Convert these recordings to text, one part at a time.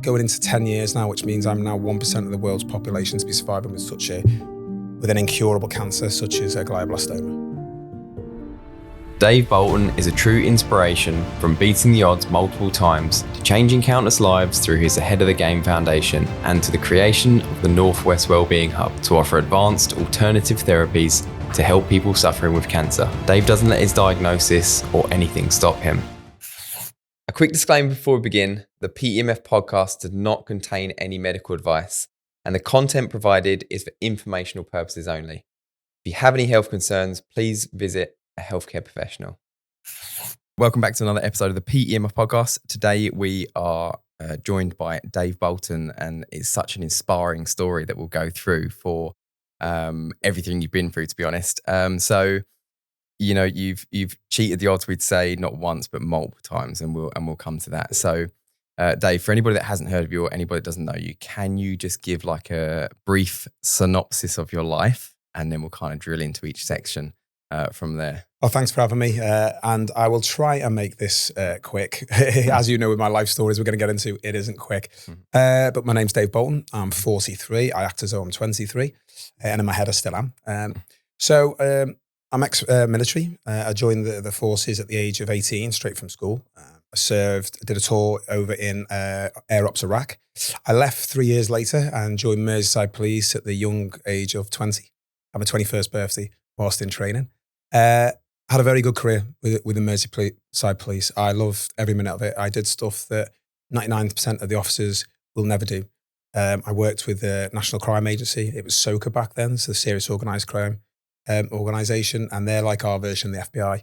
going into 10 years now, which means I'm now 1% of the world's population to be surviving with an incurable cancer such as a glioblastoma. Dave Bolton is a true inspiration, from beating the odds multiple times to changing countless lives through his Ahead of the Game Foundation and to the creation of the North West Wellbeing Hub to offer advanced alternative therapies to help people suffering with cancer. Dave doesn't let his diagnosis or anything stop him. A quick disclaimer before we begin: the PEMF podcast does not contain any medical advice, and the content provided is for informational purposes only. If you have any health concerns, please visit a healthcare professional. Welcome back to another episode of the PEMF podcast. Today we are joined by Dave Bolton, and it's such an inspiring story that we'll go through for everything you've been through, to be honest. So, you know, you've cheated the odds, we'd say, not once but multiple times, and we'll come to that. So, Dave, for anybody that hasn't heard of you or anybody that doesn't know you, can you just give like a brief synopsis of your life, and then we'll kind of drill into each section from there? Well, thanks for having me. And I will try and make this quick. As you know, with my life stories we're going to get into, it isn't quick. But my name's Dave Bolton. I'm 43. I act as though I'm 23. And in my head, I still am. I'm ex-military. I joined the forces at the age of 18, straight from school. I did a tour over in Air Ops Iraq. I left 3 years later and joined Merseyside Police at the young age of 20. I had my 21st birthday whilst in training. Had a very good career with the Merseyside Police. I loved every minute of it. I did stuff that 99% of the officers will never do. I worked with the National Crime Agency. It was SOCA back then, so the Serious Organised Crime Organisation, and they're like our version of the FBI.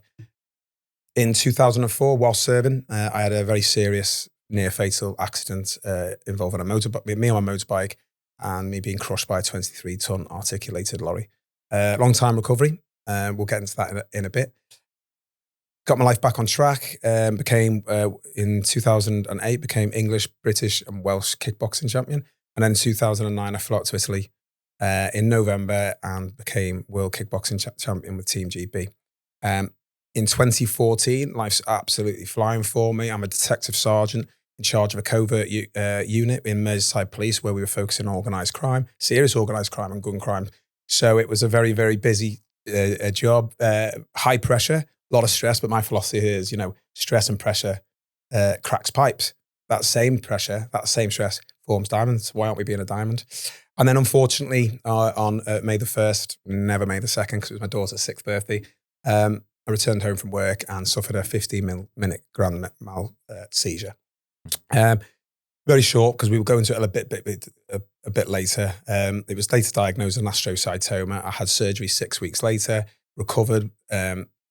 In 2004, while serving, I had a very serious near-fatal accident involving me on my motorbike and me being crushed by a 23-ton articulated lorry. Long time recovery. We'll get into that in a bit. Got my life back on track. In 2008, became English, British and Welsh kickboxing champion. And then in 2009, I flew out to Italy in November and became world kickboxing champion with Team GB. In 2014, life's absolutely flying for me. I'm a detective sergeant in charge of a covert unit in Merseyside Police, where we were focusing on organised crime, serious organised crime and gun crime. So it was a very, very busy job, high pressure, a lot of stress, but my philosophy here is, stress and pressure cracks pipes. That same pressure, that same stress forms diamonds. Why aren't we being a diamond? And then unfortunately, on May the 1st, never May the 2nd, because it was my daughter's 6th birthday, I returned home from work and suffered a 15-minute grand mal seizure. Very short, because we were going to it a bit later. It was later diagnosed as an astrocytoma. I had surgery 6 weeks later, recovered,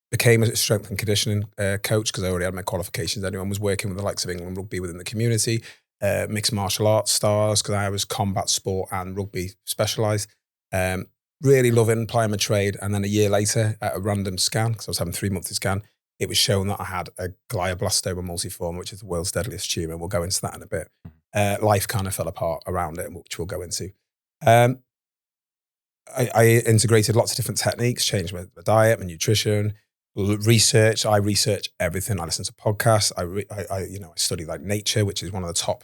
became a strength and conditioning coach because I already had my qualifications. Anyone was working with the likes of England Rugby within the community, mixed martial arts stars because I was combat sport and rugby specialised. Really loving applying my trade. And then a year later, at a random scan, because I was having 3-monthly scan, it was shown that I had a Glioblastoma Multiforme, which is the world's deadliest tumour. We'll go into that in a bit. Life kind of fell apart around it, which we'll go into. I integrated lots of different techniques, changed my diet, my nutrition, research. I research everything. I listen to podcasts. I study like Nature, which is one of the top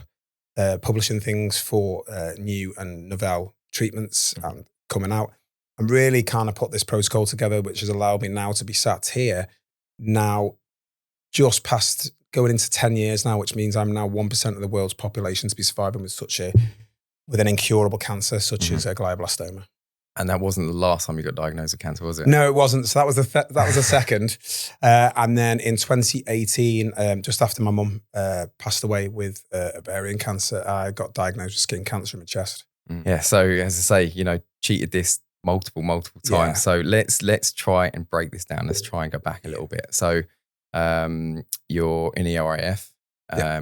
publishing things for new and novel treatments and coming out. And really kind of put this protocol together, which has allowed me now to be sat here now just past going into 10 years now, which means I'm now 1% of the world's population to be surviving with an incurable cancer such as a glioblastoma. And that wasn't the last time you got diagnosed with cancer, was it? No, it wasn't. So that was the second. And then in 2018, just after my mum passed away with ovarian cancer, I got diagnosed with skin cancer in my chest. Yeah. So as I say, cheated this multiple times. Yeah. So let's try and break this down. Let's try and go back a little bit. So you're in the RAF.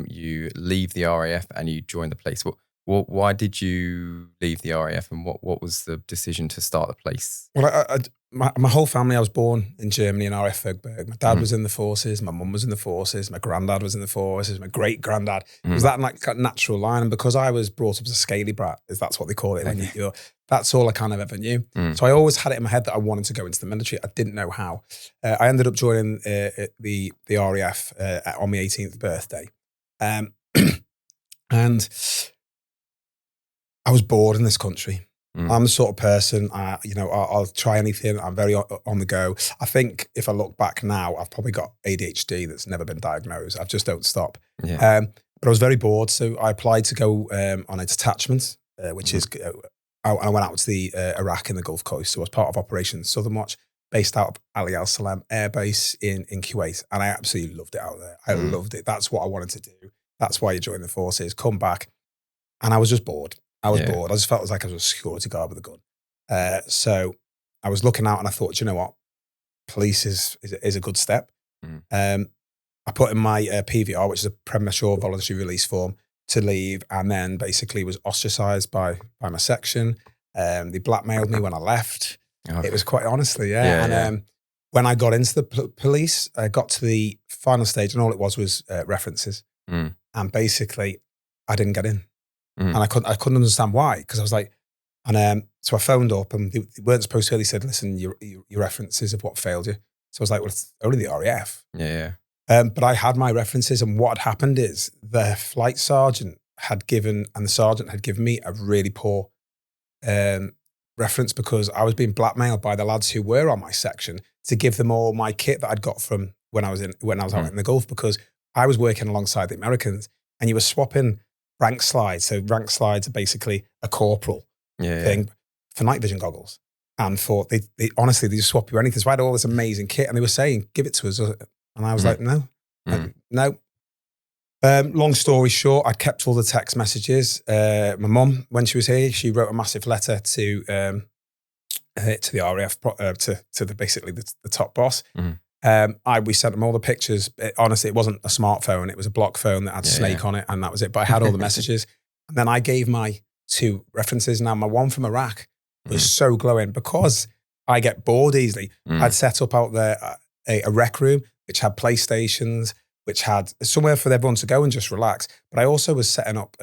You leave the RAF and you join the police. Why did you leave the RAF, and what was the decision to start the police? Well, my whole family, I was born in Germany in RAF Vogberg. My dad was in the forces, my mum was in the forces, my granddad was in the forces, my great-granddad. It was that like natural line. And because I was brought up as a scaly brat, that's what they call it. That's all I kind of ever knew. So I always had it in my head that I wanted to go into the military. I didn't know how. I ended up joining the RAF on my 18th birthday. And I was bored in this country. I'm the sort of person, I'll try anything. I'm very on the go. I think if I look back now, I've probably got ADHD that's never been diagnosed. I just don't stop. Yeah. But I was very bored, so I applied to go on a detachment, which is, I went out to the Iraq in the Gulf Coast. So I was part of Operation Southern Watch, based out of Ali Al Salam Air Base in Kuwait. And I absolutely loved it out there. I loved it. That's what I wanted to do. That's why you join the forces, come back. And I was just bored. I was bored. I just felt like I was a security guard with a gun. So I was looking out and I thought, you know what? Police is a good step. I put in my PVR, which is a premature voluntary release form, to leave, and then basically was ostracized by my section. They blackmailed me when I left. Okay. It was quite honestly, and when I got into the police, I got to the final stage, and all it was references. And basically, I didn't get in. And I couldn't understand why, because I was like, and so I phoned up, and they weren't supposed to. They said, listen, your references of what failed you. So I was like, well, it's only the RAF. But I had my references, and what had happened is the flight sergeant and the sergeant had given me a really poor reference, because I was being blackmailed by the lads who were on my section to give them all my kit that I'd got from when I was out in the Gulf, because I was working alongside the Americans, and you were swapping rank slides. So rank slides are basically a corporal thing for night vision goggles. And they honestly, they just swap you anything. So I had all this amazing kit, and they were saying, give it to us. And I was like, no. No. Long story short, I kept all the text messages. My mum, when she was here, she wrote a massive letter to the RAF, to basically the top boss. We sent them all the pictures. Honestly, it wasn't a smartphone. It was a block phone that had Snake on it, and that was it. But I had all the messages. And then I gave my 2 references. Now, my one from Iraq was so glowing, because I get bored easily. I'd set up out there a rec room, which had PlayStations, which had somewhere for everyone to go and just relax. But I also was setting up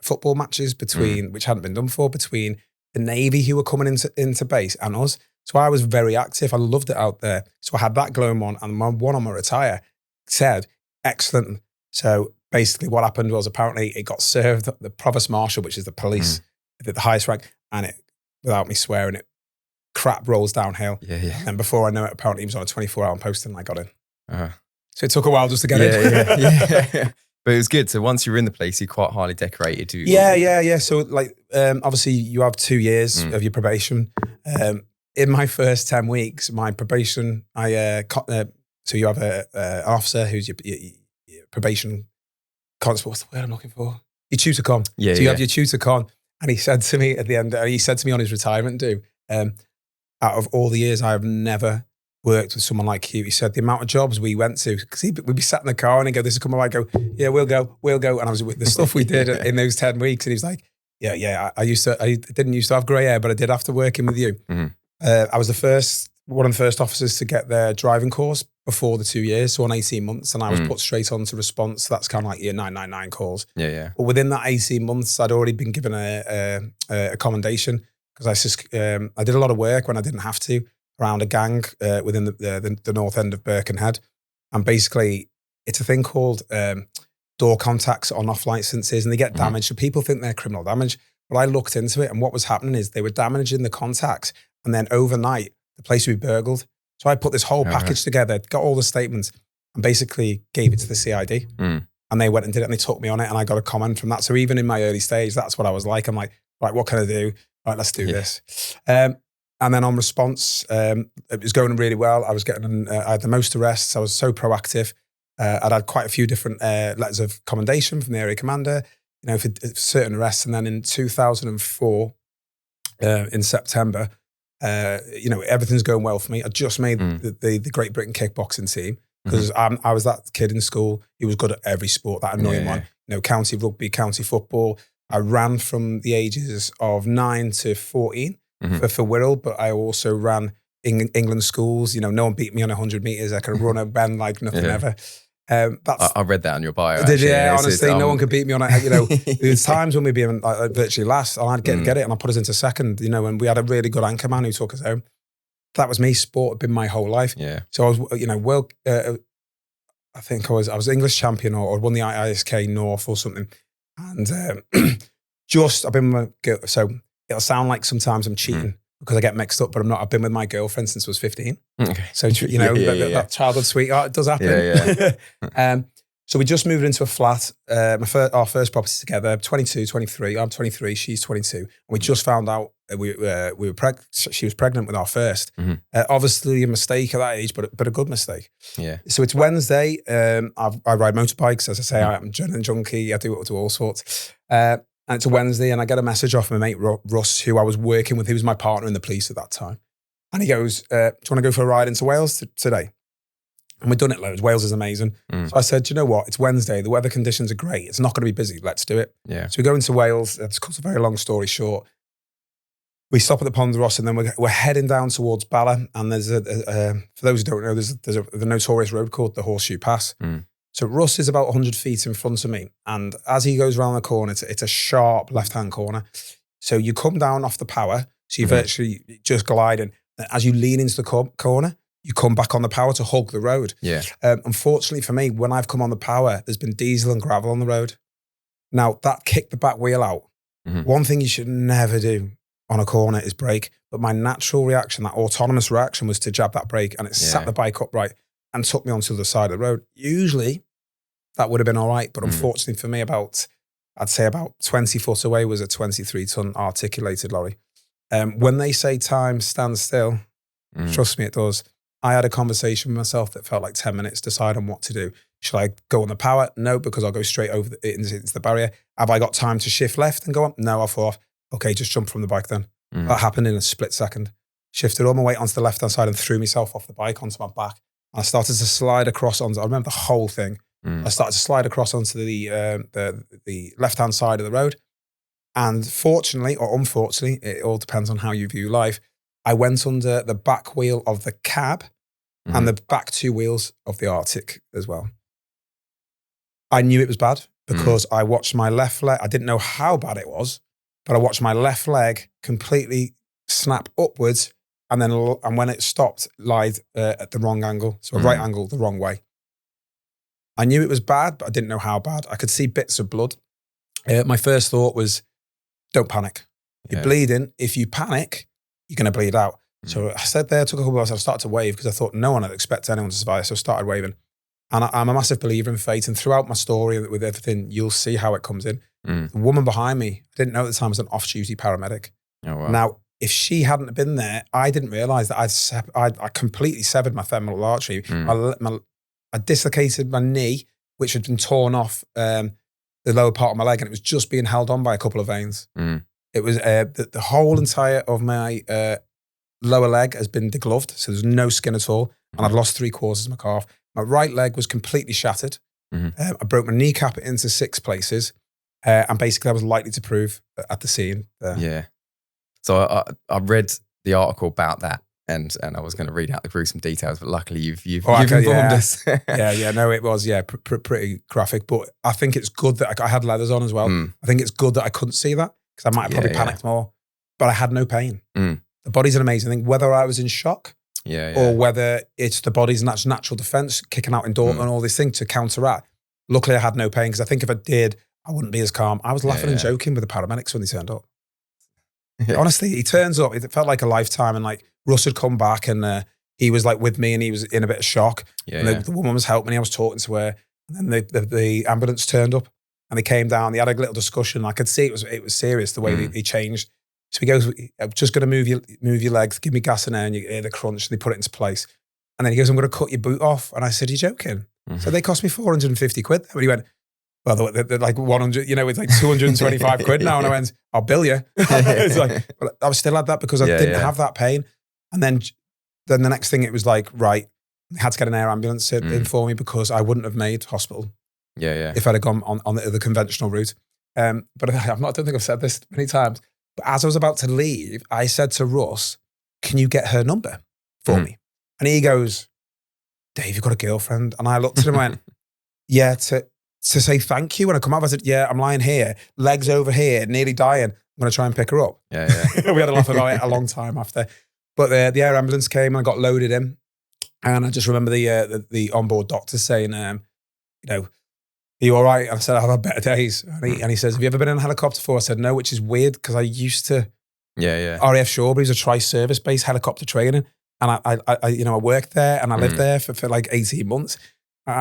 football matches which hadn't been done before, between the Navy who were coming into base and us. So I was very active. I loved it out there. So I had that glowing one, and my one on my retire said, excellent. So basically what happened was, apparently it got served the provost marshal, which is the police, the highest rank, and it, without me swearing, it crap rolls downhill. And before I know it, apparently he was on a 24-hour posting, and I got in. So it took a while just to get in. But it was good. So once you were in the police, you're quite highly decorated. So like, obviously you have 2 years of your probation. In my first 10 weeks, my probation, so you have an officer who's your probation constable. What's the word I'm looking for? Your tutor con. You have your tutor con. And he said to me at the end, he said to me on his retirement due, out of all the years, I have never worked with someone like you. He said the amount of jobs we went to, because we'd be sat in the car and he'd go, this is coming by. I go, yeah, we'll go. And I was with the stuff we did in those 10 weeks. And he was like, I didn't used to have grey hair, but I did after working with you. I was one of the first officers to get their driving course before the 2 years, so on 18 months, and I was put straight on to response. So that's kind of like your 999 calls. But within that 18 months, I'd already been given a commendation, because I did a lot of work when I didn't have to, around a gang within the north end of Birkenhead. And basically, it's a thing called door contacts on off licenses, and they get damaged. So people think they're criminal damage. But I looked into it, and what was happening is they were damaging the contacts, and then overnight, the place would be burgled. So I put this whole package together, got all the statements, and basically gave it to the CID. And they went and did it, and they took me on it, and I got a comment from that. So even in my early stage, that's what I was like. I'm like, right, what can I do? Right, let's do this. And then on response, it was going really well. I was getting, I had the most arrests. I was so proactive. I'd had quite a few different letters of commendation from the area commander, for certain arrests. And then in 2004, in September, everything's going well for me. I just made the Great Britain kickboxing team, because I was that kid in school. He was good at every sport, that annoying one. County rugby, county football. I ran from the ages of 9 to 14 for Wirral, but I also ran England schools. No one beat me on 100 meters. I could run a bend like nothing ever. I read that on your bio. Did you? Honestly, no one could beat me on it. There's times when we'd be virtually last, and I'd get it, and I put us into second. And we had a really good anchor man who took us home. That was me. Sport had been my whole life. So I was, I think I was English champion, or won the ISK North or something. And I've been with my girl, so it'll sound like sometimes I'm cheating because I get mixed up, but I'm not. I've been with my girlfriend since I was 15. Okay. So, that childhood sweetheart, it does happen. Yeah. So we just moved into a flat, our first property together, 22, 23. I'm 23, she's 22. And we just found out she was pregnant with our first. Obviously a mistake at that age, but a good mistake. Yeah. So it's Wednesday. I ride motorbikes. As I say, I'm a adrenaline junkie. I do all sorts. And it's a Wednesday and I get a message off my mate, Russ, who I was working with. He was my partner in the police at that time. And he goes, do you want to go for a ride into Wales today? And we've done it loads. Wales is amazing. So I said, you know what? It's Wednesday. The weather conditions are great. It's not going to be busy. Let's do it. Yeah. So we go into Wales. To cut a very long story short, we stop at the Pond Ross and then we're heading down towards Bala. And there's for those who don't know, there's the notorious road called the Horseshoe Pass. So Russ is about 100 feet in front of me. And as he goes around the corner, it's a sharp left-hand corner. So you come down off the power. So you're virtually just gliding. As you lean into the corner, you come back on the power to hug the road. Yeah. Unfortunately for me, when I've come on the power, there's been diesel and gravel on the road. Now, that kicked the back wheel out. One thing you should never do on a corner is brake. But my natural reaction, that autonomous reaction, was to jab that brake, and it sat the bike upright and took me onto the side of the road. Usually, that would have been all right. But unfortunately for me, I'd say about 20 foot away was a 23-ton articulated lorry. When they say time stands still, trust me, it does. I had a conversation with myself that felt like 10 minutes, decide on what to do. Should I go on the power? No, because I'll go straight over into the barrier. Have I got time to shift left and go on? No, I thought, okay, just jump from the bike then. That happened in a split second. Shifted all my weight onto the left-hand side and threw myself off the bike onto my back. I started to slide across I remember the whole thing. I started to slide across onto the left-hand side of the road. And fortunately or unfortunately, it all depends on how you view life, I went under the back wheel of the cab and the back two wheels of the Arctic as well. I knew it was bad because I watched my left leg. I didn't know how bad it was, but I watched my left leg completely snap upwards, and when it stopped, lied at the wrong angle. So a right angle the wrong way. I knew it was bad, but I didn't know how bad. I could see bits of blood. My first thought was, don't panic. You're bleeding. If you panic, you're going to bleed out. So I said there, took a couple of hours, I started to wave because I thought no one had expected anyone to survive. So I started waving. And I'm a massive believer in fate. And throughout my story with everything, you'll see how it comes in. The woman behind me, I didn't know at the time, was an off-duty paramedic. Oh, wow. Now, if she hadn't been there, I didn't realize that I completely severed my femoral artery. I dislocated my knee, which had been torn off the lower part of my leg, and it was just being held on by a couple of veins. It was the whole entire of my lower leg has been degloved, so there's no skin at all, and I'd lost 3/4 of my calf. My right leg was completely shattered. I broke my kneecap into 6 places, and basically I was likely to prove at the scene. Yeah. So I read the article about that, and I was going to read out the gruesome details, but luckily you've informed us. No, it was pretty graphic, but I think it's good that I had leathers on as well. I think it's good that I couldn't see that because I might have probably panicked more, but I had no pain. The body's an amazing thing, whether I was in shock or whether it's the body's natural defense kicking out in Bolton and all these things to counteract. Luckily, I had no pain because I think if I did, I wouldn't be as calm. I was laughing and joking with the paramedics when they turned up. Honestly, he turns up. It felt like a lifetime, and like Russ had come back, and he was like with me, and he was in a bit of shock. The woman was helping me. I was talking to her, and then the ambulance turned up, and they came down. They had a little discussion. I could see it was serious the way they changed. So he goes, "I'm just going to move your legs. Give me gas and air, and you hear the crunch." And they put it into place, and then he goes, "I'm going to cut your boot off." And I said, "You're joking?" So they cost me 450 quid. And he went, "Well, they're like 100, it's like 225 quid now." And I went, "I'll bill you." It's like, but I still had that because I didn't have that pain. And then the next thing, it was like, right, I had to get an air ambulance in for me because I wouldn't have made hospital if I'd have gone on the conventional route. But I don't think I've said this many times, but as I was about to leave, I said to Russ, "Can you get her number for me?" And he goes, "Dave, you've got a girlfriend?" And I looked at him and went, "Yeah, to say thank you." When I come up, I said, "Yeah, I'm lying here, legs over here, nearly dying. I'm going to try and pick her up." We had a laugh about it a long time after. But the air ambulance came and I got loaded in. And I just remember the onboard doctor saying, you all right? And I said, I've had better days. And he says, have you ever been in a helicopter before? I said, no, which is weird because I used to RAF Shawbury was a tri-service based helicopter training. And I worked there and I lived there for like 18 months.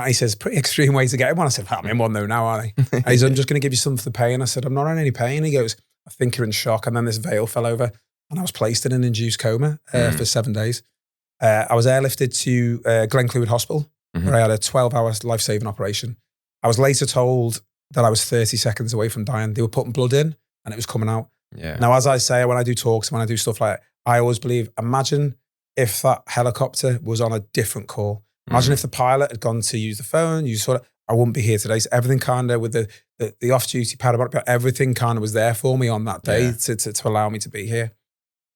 He says, pretty extreme way to get in one. I said, I'm in one though now, aren't I? And he's, I'm just going to give you some for the pain. I said, I'm not in any pain. He goes, I think you're in shock. And then this veil fell over and I was placed in an induced coma for 7 days. I was airlifted to Glenclwyd Hospital where I had a 12-hour life-saving operation. I was later told that I was 30 seconds away from dying. They were putting blood in and it was coming out. Yeah. Now, as I say, when I do talks, when I do stuff like that, I always believe, imagine if that helicopter was on a different call. Imagine if the pilot had gone to use the phone, I wouldn't be here today. So everything kind of with the off-duty paramedic, everything kind of was there for me on that day to allow me to be here.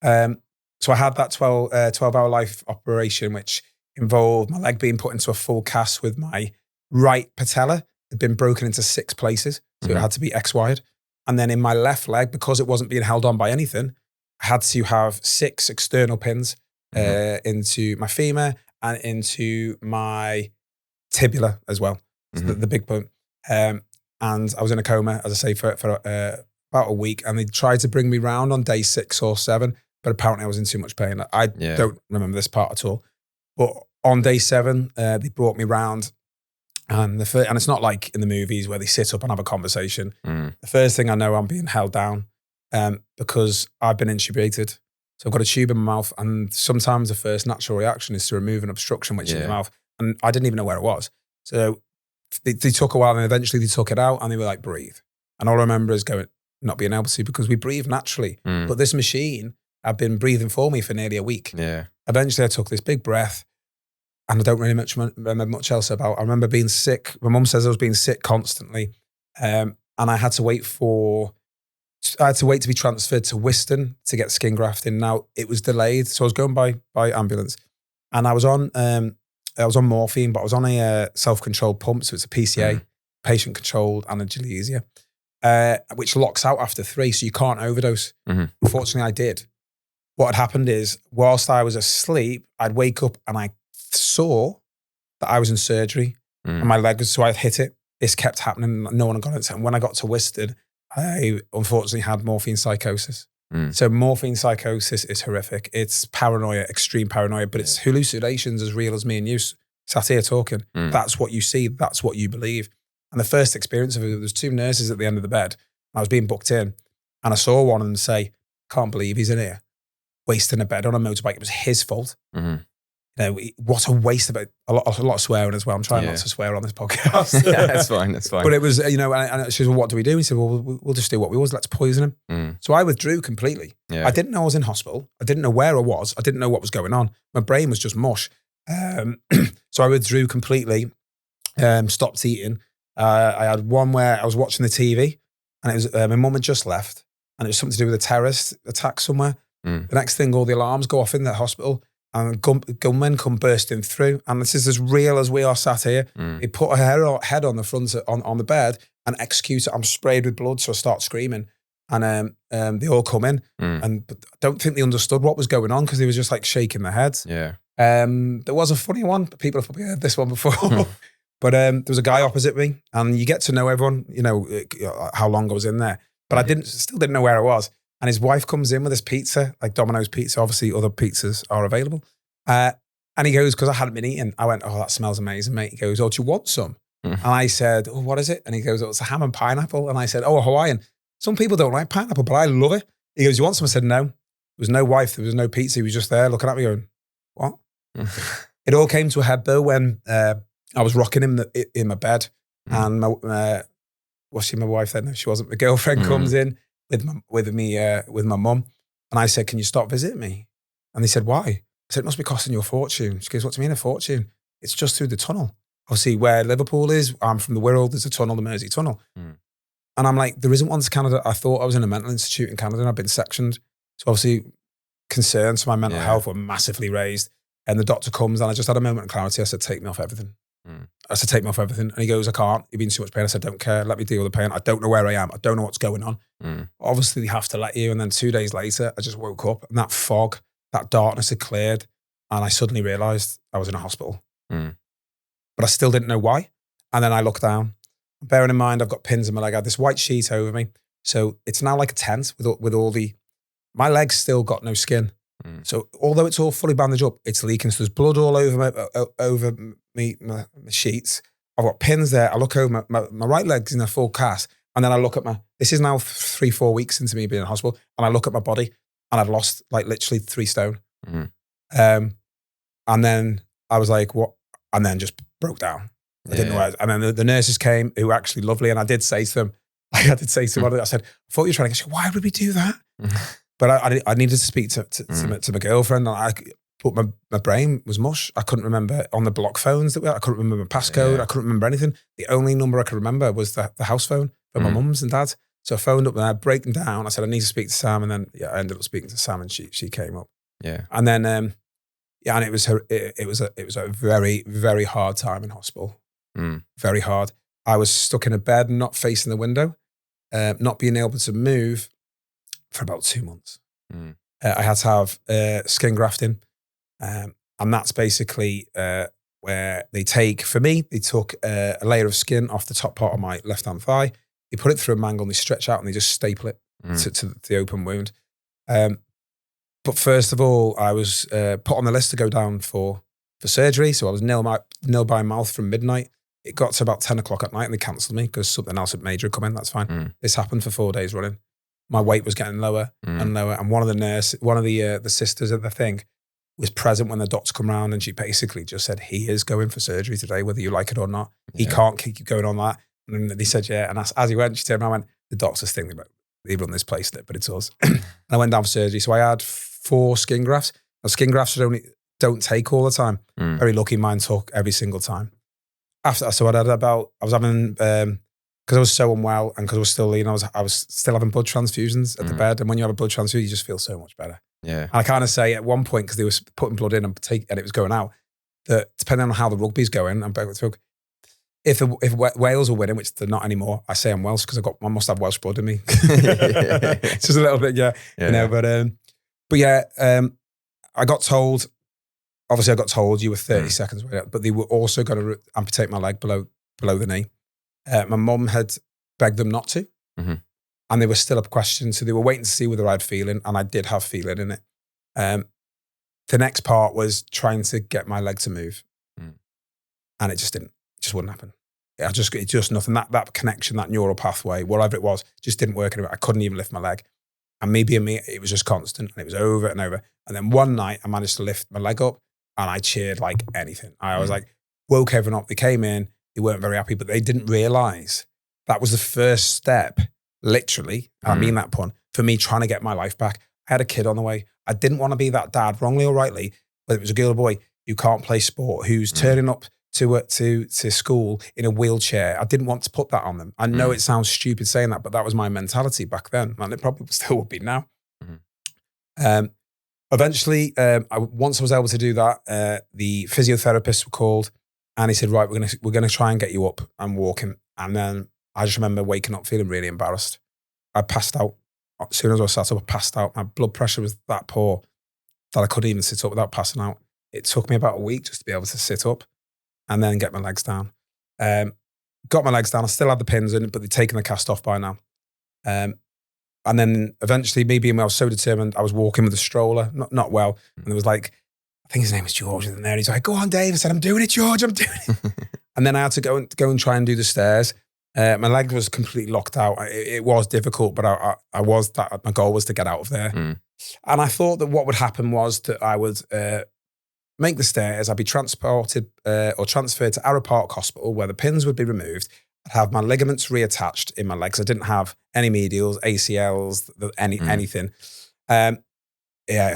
So I had that 12-hour life operation, which involved my leg being put into a full cast with my right patella had been broken into 6 places. So it had to be X-wired. And then in my left leg, because it wasn't being held on by anything, I had to have 6 external pins into my femur and into my tibula as well, so the big bone. And I was in a coma, as I say, for about a week. And they tried to bring me round on day 6 or 7, but apparently I was in too much pain. I don't remember this part at all. But on day 7, they brought me round. And and it's not like in the movies where they sit up and have a conversation. The first thing I know, I'm being held down because I've been intubated. So I've got a tube in my mouth, and sometimes the first natural reaction is to remove an obstruction which is in the mouth. And I didn't even know where it was. So they took a while, and eventually they took it out, and they were like, breathe. And all I remember is not being able to, because we breathe naturally. But this machine had been breathing for me for nearly a week. Yeah. Eventually I took this big breath, and I don't really remember much else about. I remember being sick. My mum says I was being sick constantly. And I had to wait to be transferred to Wiston to get skin grafting. Now it was delayed. So I was going by ambulance, and I was on morphine, but I was on a self-controlled pump. So it's a PCA, patient controlled analgesia, which locks out after 3. So you can't overdose. Unfortunately I did. What had happened is, whilst I was asleep, I'd wake up and I saw that I was in surgery and my leg was, so I hit it. This kept happening. No one had got it. And when I got to Wiston, I unfortunately had morphine psychosis. So morphine psychosis is horrific. It's paranoia, extreme paranoia, but it's hallucinations as real as me and you sat here talking. That's what you see. That's what you believe. And the first experience of it, there was 2 nurses at the end of the bed. I was being booked in, and I saw one of them say, can't believe he's in here, wasting a bed on a motorbike. It was his fault. You know, what a waste of it. A lot of swearing as well. I'm trying not to swear on this podcast. That's fine. But it was, you know, and she said, well, what do we do? He said, well, we'll just do what we was. Let's poison him. So I withdrew completely. I didn't know I was in hospital. I didn't know where I was. I didn't know what was going on. My brain was just mush. So I withdrew completely, stopped eating. I had one where I was watching the TV, and it was, my mum had just left, and it was something to do with a terrorist attack somewhere. The next thing, all the alarms go off in the hospital, and gunmen come bursting through. And this is as real as we are sat here. He put her head on the front on the bed and execute it. I'm sprayed with blood, so I start screaming. And they all come in, but I don't think they understood what was going on, because they were just like shaking their heads. There was a funny one, but people have probably heard this one before. But there was a guy opposite me, and you get to know everyone, you know, how long I was in there. But I still didn't know where I was. And his wife comes in with this pizza, like Domino's pizza. Obviously, other pizzas are available. And he goes, because I hadn't been eating, I went, oh, that smells amazing, mate. He goes, oh, do you want some? And I said, oh, what is it? And he goes, oh, it's a ham and pineapple. And I said, oh, a Hawaiian. Some people don't like pineapple, but I love it. He goes, you want some? I said, no. There was no wife. There was no pizza. He was just there looking at me going, what? It all came to a head, though, when I was rocking him in my bed. And was she my wife then? No, she wasn't. My girlfriend comes in with my mum. And I said, can you stop visiting me? And they said, why? I said, it must be costing you a fortune. She goes, what do you mean a fortune? It's just through the tunnel. Obviously, where Liverpool is, I'm from the Wirral, there's a tunnel, the Mersey Tunnel. And I'm like, there isn't one to Canada. I thought I was in a mental institute in Canada and I've been sectioned. So obviously, concerns for my mental health were massively raised. And the doctor comes, and I just had a moment of clarity. I said, take me off everything. I said, take me off everything. And he goes, I can't. You've been in too much pain. I said, don't care. Let me deal with the pain. I don't know where I am. I don't know what's going on. Obviously, they have to let you. And then 2 days later, I just woke up, and that fog, that darkness had cleared. And I suddenly realized I was in a hospital. But I still didn't know why. And then I looked down. bearing in mind I've got pins in my leg. I had this white sheet over me. So it's now like a tent with all my leg's still got no skin. So although it's all fully bandaged up, it's leaking. So there's blood all over my sheets. I've got pins there. I look over my right leg's in a full cast. And then I look at this is now 3-4 weeks into me being in hospital. And I look at my body and I've lost like literally 3 stone. And then I was like, what? And then just broke down. I didn't know. And then the nurses came who were actually lovely. And I did say to them, I said, I thought you were trying to get, why would we do that? But I needed to speak to my girlfriend. And my brain was mush. I couldn't remember on the block phones I couldn't remember my passcode. I couldn't remember anything. The only number I could remember was the house phone for my mum's and dad's. So I phoned up and I breaking down. I said, I need to speak to Sam. And then I ended up speaking to Sam and she came up. Yeah. And then, and it was a very, very hard time in hospital. Very hard. I was stuck in a bed, not facing the window, not being able to move for about 2 months. I had to have skin grafting. And that's basically where they took a layer of skin off the top part of my left-hand thigh. They put it through a mangle and they stretch out and they just staple it to the open wound. But first of all, I was put on the list to go down for surgery. So I was nil by mouth from midnight. It got to about 10 o'clock at night and they cancelled me because something else major had come in. That's fine. This happened for 4 days running. My weight was getting lower and lower. And one of the sisters at the thing was present when the doctor come around and she basically just said, he is going for surgery today, whether you like it or not. He can't keep going on that. And they said, yeah. And as he went, she turned around and went, the doctor's thinking about, they run this place, but it's us. And I went down for surgery. So I had 4 skin grafts. Now, skin grafts don't take all the time. Very lucky mine took every single time. So I was having, because I was so unwell and because I was still lean, I was still having blood transfusions at the bed. And when you have a blood transfusion, you just feel so much better. Yeah. And I kind of say at one point, because they were putting blood in and it was going out, that depending on how the rugby's going, if Wales are winning, which they're not anymore, I say I'm Welsh because I must have Welsh blood in me. It's just a little bit, I got told, obviously I got told you were 30 seconds away, but they were also going to amputate my leg below the knee. My mum had begged them not to. And they were still up questions. So they were waiting to see whether I had feeling, and I did have feeling in it. The next part was trying to get my leg to move. And it just wouldn't happen. It just nothing. That connection, that neural pathway, whatever it was, just didn't work anymore. I couldn't even lift my leg. And me being me, it was just constant and it was over and over. And then one night I managed to lift my leg up and I cheered like anything. I was like, woke everyone up. They came in, they weren't very happy, but they didn't realize that was the first step, literally, I mean that pun, for me trying to get my life back. I had a kid on the way. I didn't want to be that dad, wrongly or rightly, whether it was a girl or boy, who can't play sport, who's turning up to school in a wheelchair. I didn't want to put that on them. I know it sounds stupid saying that, but that was my mentality back then, and it probably still would be now. Eventually, once I was able to do that, the physiotherapists were called, and he said, "Right, we're gonna try and get you up and walking." And then I just remember waking up feeling really embarrassed. I passed out as soon as I sat up. I passed out. My blood pressure was that poor that I couldn't even sit up without passing out. It took me about a week just to be able to sit up and then get my legs down. Got my legs down. I still had the pins in, but they'd taken the cast off by now. And then eventually, me being well, I was so determined, I was walking with a stroller, not well. And there was like, I think his name was George in there. He's like, "Go on, Dave." I said, "I'm doing it, George, I'm doing it." And then I had to go and try and do the stairs. My leg was completely locked out. It was difficult, but my goal was to get out of there. And I thought that what would happen was that I would make the stairs. I'd be transported or transferred to Arrow Park Hospital where the pins would be removed. I'd have my ligaments reattached in my legs. I didn't have any medials, ACLs, anything. I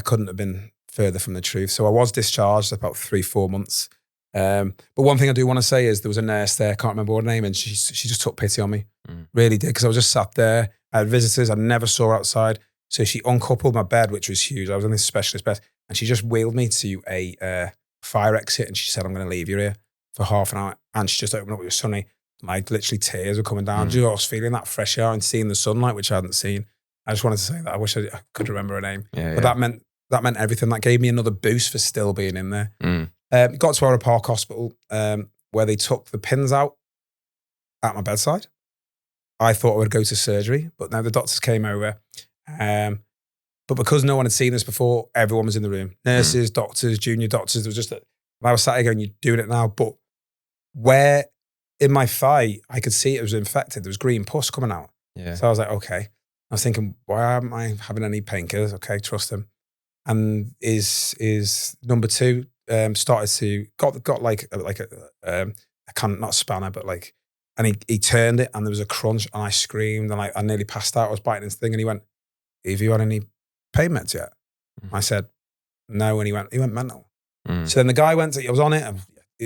couldn't have been further from the truth. So I was discharged about 3-4 months. But one thing I do want to say is there was a nurse there, I can't remember what her name, and she just took pity on me. Really did, because I was just sat there. I had visitors I never saw outside. So she uncoupled my bed, which was huge. I was in this specialist bed, and she just wheeled me to a fire exit, and she said, "I'm going to leave you here for half an hour." And she just opened up, it was sunny. Like literally tears were coming down. I was feeling that fresh air and seeing the sunlight, which I hadn't seen. I just wanted to say that. I wish I could remember her name. But that meant everything. That gave me another boost for still being in there. Got to Arrow Park Hospital where they took the pins out. at my bedside. I thought I would go to surgery, but now the doctors came over. But because no one had seen this before, everyone was in the room. Nurses, doctors, junior doctors. There was just I was sat here going, you're doing it now. But where in my thigh, I could see it was infected. There was green pus coming out. Yeah. So I was like, okay. I was thinking, why am I having any painkillers? Okay, trust him. And is number two started to got like a not a spanner, but like, and he turned it and there was a crunch and I screamed and I nearly passed out. I was biting his thing and he went, have you had any pain meds yet? I said, no. And he went mental. So then the guy went I was on it.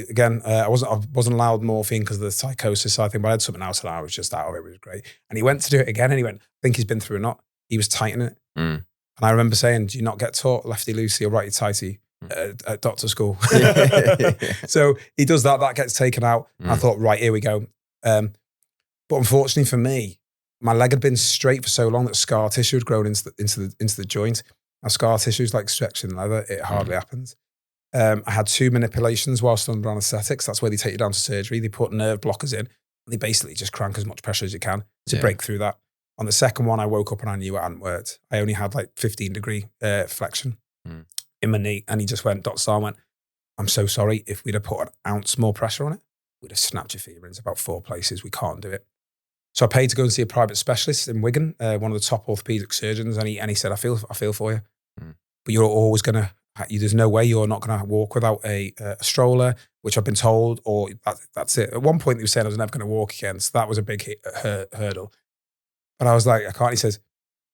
Again, I wasn't allowed morphine because of the psychosis side thing, but I had something else and I was just out of it. It was great. And he went to do it again and he went, I think he's been through a knot. He was tightening it. And I remember saying, do you not get taught lefty loosey or righty tighty at doctor school? So he does that. That gets taken out. I thought, right, here we go. But unfortunately for me, my leg had been straight for so long that scar tissue had grown into the joint. Now scar tissue is like stretching leather. It hardly happens. I had 2 manipulations whilst under anaesthetics. That's where they take you down to surgery. They put nerve blockers in and they basically just crank as much pressure as you can to break through that. On the second one, I woke up and I knew it hadn't worked. I only had like 15-degree flexion in my knee. And he just went, Dr. Sarn went, I'm so sorry. If we'd have put an ounce more pressure on it, we'd have snapped your femur into about 4 places. We can't do it. So I paid to go and see a private specialist in Wigan, one of the top orthopedic surgeons. And he said, I feel for you, but you're always going to, there's no way you're not going to walk without a stroller, which I've been told, or that's it. At one point, he was saying I was never going to walk again. So that was a big hurdle. But I was like, I can't. He says,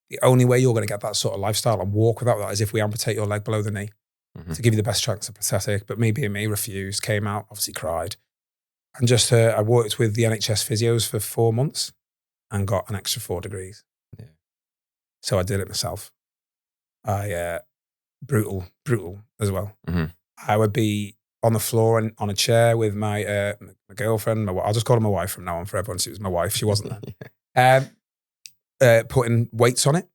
the only way you're going to get that sort of lifestyle and walk without that is if we amputate your leg below the knee to give you the best chance of prosthetic. But me being me, refused, came out, obviously cried. And just I worked with the NHS physios for 4 months and got an extra 4 degrees. Yeah. So I did it myself. Brutal as well. I would be on the floor and on a chair with my girlfriend. I'll just call her my wife from now on for everyone. She was my wife. She wasn't there. Putting weights on it.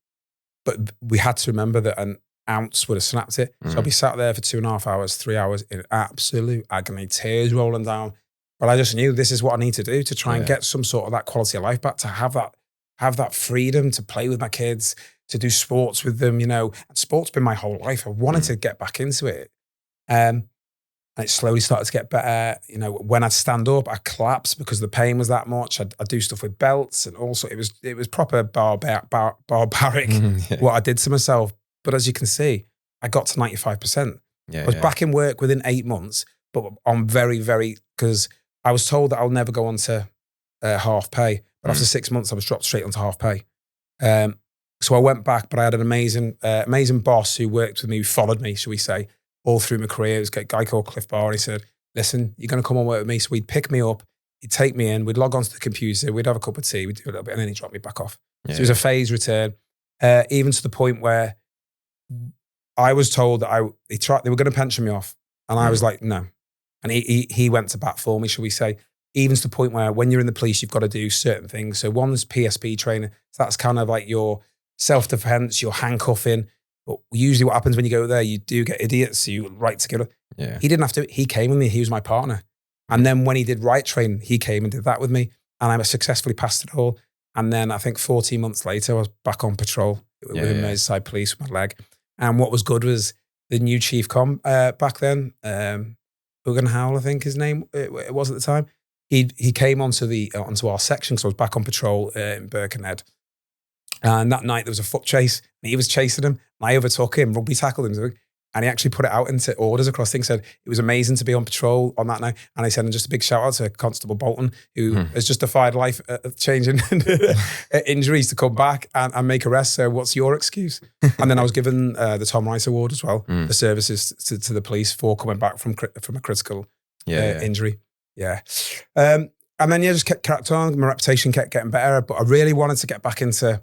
But we had to remember that an ounce would have snapped it. So I'd be sat there for 2.5 hours, 3 hours in absolute agony, tears rolling down. But I just knew this is what I need to do to try and get some sort of that quality of life back, to have that freedom to play with my kids, to do sports with them, And sport's been my whole life. I wanted to get back into it. And it slowly started to get better. When I'd stand up, I'd collapse because the pain was that much. I'd do stuff with belts and also it was proper barbaric what I did to myself. But as you can see, I got to 95%. I was back in work within 8 months, but I'm very, very, because I was told that I'll never go on to half pay. But after 6 months, I was dropped straight onto half pay. So I went back, but I had an amazing boss who worked with me, who followed me, shall we say, all through my career. It was a guy called Cliff Barr, and he said, listen, you're going to come and work with me. So he'd pick me up, he'd take me in, we'd log onto the computer, we'd have a cup of tea, we'd do a little bit, and then he'd drop me back off. So it was a phased return, even to the point where I was told that they were going to pension me off. And I was like, no. And he went to bat for me, shall we say. Even to the point where when you're in the police, you've got to do certain things. So one's PSP training. So that's kind of like your self-defense, your handcuffing. But usually what happens when you go there, you do get idiots, so you right together. Yeah. He didn't have to. He came with me. He was my partner. And then when he did right training, he came and did that with me. And I successfully passed it all. And then I think 14 months later, I was back on patrol with the Merseyside Police with my leg. And what was good was the new chief com back then, Hugan Howell, I think his name it was at the time. He came onto our section, so I was back on patrol in Birkenhead. And that night there was a foot chase, and he was chasing him. And I overtook him, rugby tackled him, and he actually put it out into orders across things. Said it was amazing to be on patrol on that night. And I said, and just a big shout out to Constable Bolton, who has just defied life changing injuries to come back and make arrests. So what's your excuse? And then I was given the Tom Rice Award as well, for services to the police for coming back from a critical injury. Yeah. And then just kept on. My reputation kept getting better, but I really wanted to get back into,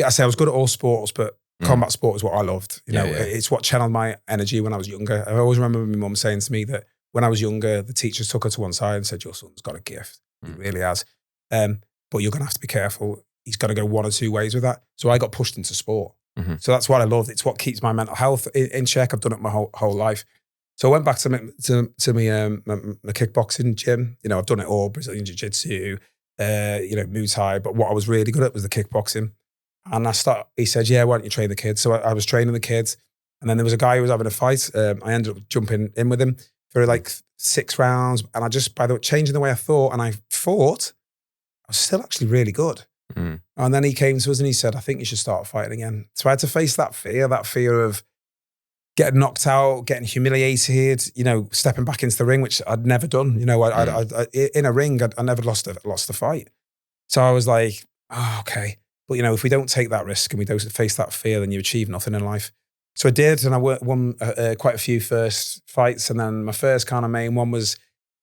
I say I was good at all sports, but combat sport is what I loved. It's what channeled my energy when I was younger. I always remember my mum saying to me that when I was younger, the teachers took her to one side and said, your son's got a gift. He really has. But you're going to have to be careful. He's got to go one or two ways with that. So I got pushed into sport. So that's what I loved. It's what keeps my mental health in check. I've done it my whole life. So I went back to my kickboxing gym. I've done it all, Brazilian Jiu-Jitsu, Muay Thai. But what I was really good at was the kickboxing. And he said, yeah, why don't you train the kids? So I was training the kids. And then there was a guy who was having a fight. I ended up jumping in with him for like 6 rounds. And I just, by the way, changing the way I thought, and I thought I was still actually really good. Mm. And then he came to us and he said, I think you should start fighting again. So I had to face that fear of getting knocked out, getting humiliated, stepping back into the ring, which I'd never done. I in a ring, I never lost a fight. So I was like, oh, okay. But, if we don't take that risk and we don't face that fear, then you achieve nothing in life. So I did, and I won quite a few first fights. And then my first kind of main one was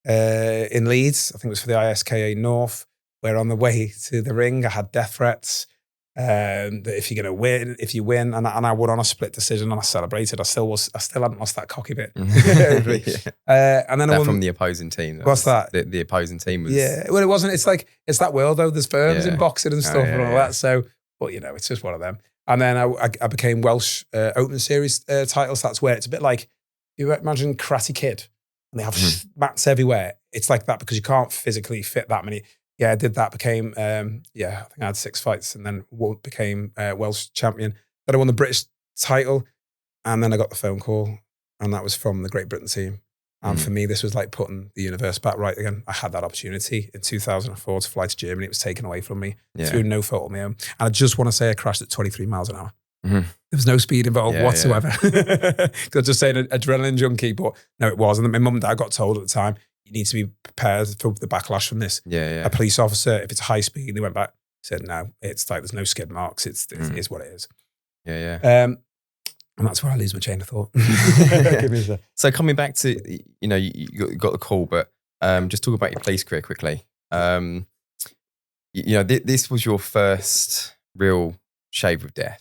in Leeds. I think it was for the ISKA North, where on the way to the ring, I had death threats. That if you're going to win, if you win, and I won on a split decision, and I celebrated. I still hadn't lost that cocky bit. Yeah. And then I won from the opposing team. What's that? The opposing team was. Yeah, well, it wasn't. It's that world though. There's firms in boxing and stuff and all that. So, but it's just one of them. And then I became Welsh Open Series titles. That's where it's a bit like, you imagine Karate Kid, and they have mats everywhere. It's like that because you can't physically fit that many. Yeah, I did that. Became, I think I had 6 fights, and then became Welsh champion. Then I won the British title, and then I got the phone call, and that was from the Great Britain team. And for me, this was like putting the universe back right again. I had that opportunity in 2004 to fly to Germany. It was taken away from me through no fault of my own. And I just want to say I crashed at 23 miles an hour. Mm-hmm. There was no speed involved whatsoever. Because I was just saying an adrenaline junkie, but no, it wasn't. My mum and dad got told at the time, you need to be prepared for the backlash from this. A police officer, if it's high speed, they went back, said, no, it's like there's no skid marks. It is what it is. And that's where I lose my chain of thought. So coming back to, you got the call, but just talk about your police career quickly. This was your first real shave with death.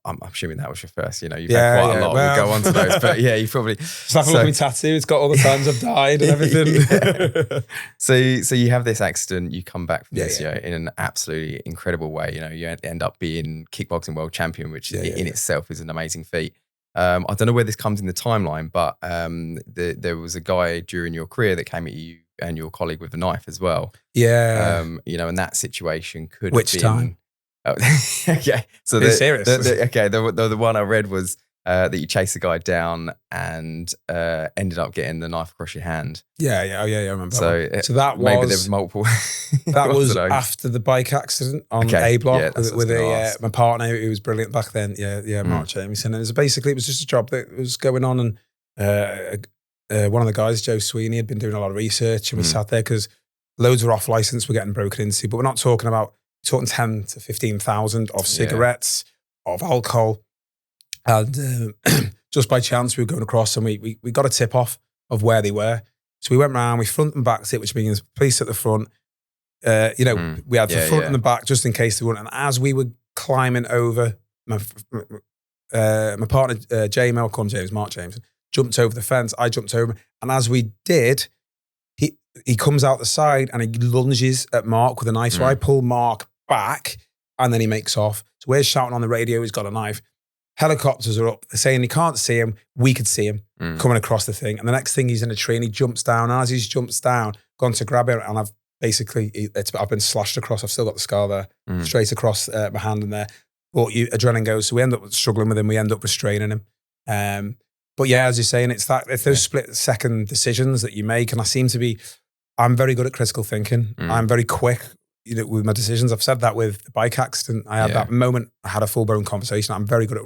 I'm assuming that was your first. You've had quite a lot. We'll go on to those, but you probably. Just have a look at my tattoo. It's got all the times I've died and everything. So you have this accident. You come back from this, in an absolutely incredible way. You end up being kickboxing world champion, which in itself is an amazing feat. I don't know where this comes in the timeline, but there was a guy during your career that came at you and your colleague with a knife as well. Yeah. And that situation could Which have been. Time? Oh, okay. So serious. The one I read was that you chased the guy down and ended up getting the knife across your hand. Yeah. I remember. So that was maybe there was multiple. That was after the bike accident on A block with my partner who was brilliant back then. Mark Jamieson. And it was just a job that was going on, and one of the guys, Joe Sweeney, had been doing a lot of research, and we sat there because loads were off license were getting broken into, but we're not talking about. Talking 10 to 15,000 of cigarettes, of alcohol. And just by chance, we were going across and we got a tip off of where they were. So we went round, we front and backed it, which means police at the front. We had the front and the back just in case they weren't. And as we were climbing over, my partner, Mark James, jumped over the fence. I jumped over. And as we did, he comes out the side and he lunges at Mark with a knife. So I pull Mark back and then he makes off. So we're shouting on the radio, he's got a knife. Helicopters are up. They're saying he can't see him. We could see him coming across the thing. And the next thing he's in a tree and he jumps down. And as he jumps down, gone to grab him. And I've been slashed across. I've still got the scar there, straight across my hand in there. But adrenaline goes. So we end up struggling with him. We end up restraining him. But yeah, as you're saying, it's those split second decisions that you make. And I'm very good at critical thinking. I'm very quick with my decisions. I've said that with the bike accident. I had that moment, I had a full-blown conversation. I'm very good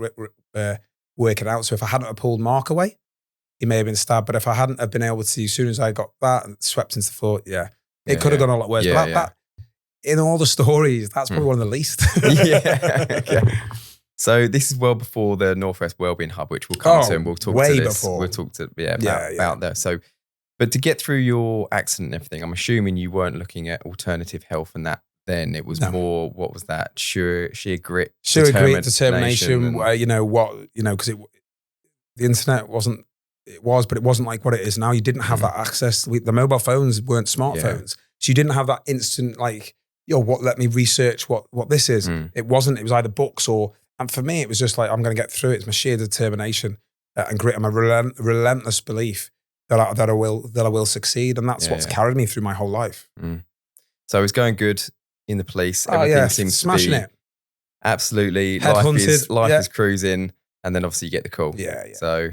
at working out. So if I hadn't have pulled Mark away, he may have been stabbed. But if I hadn't have been able to, as soon as I got that and swept into the floor, it could have gone a lot worse. But that, in all the stories, that's probably one of the least. So this is well before the North West Wellbeing Hub, which we'll come to, and we'll talk way to this. Before. We'll talk to about that. So, but to get through your accident and everything, I'm assuming you weren't looking at alternative health and that. Then it was more. What was that? Sheer grit, determination. Because the internet wasn't. It was, but it wasn't like what it is now. You didn't have that access. The mobile phones weren't smartphones, so you didn't have that instant let me research what this is. It wasn't. It was either books or. And for me, it was just like, I'm going to get through it. It's my sheer determination and grit and my relentless belief that I will succeed. And that's what's carried me through my whole life. So it's going good in the police. Oh Everything yeah, seems smashing to be it. absolutely Headhunted, life yeah. is cruising, and then obviously you get the call. Yeah. So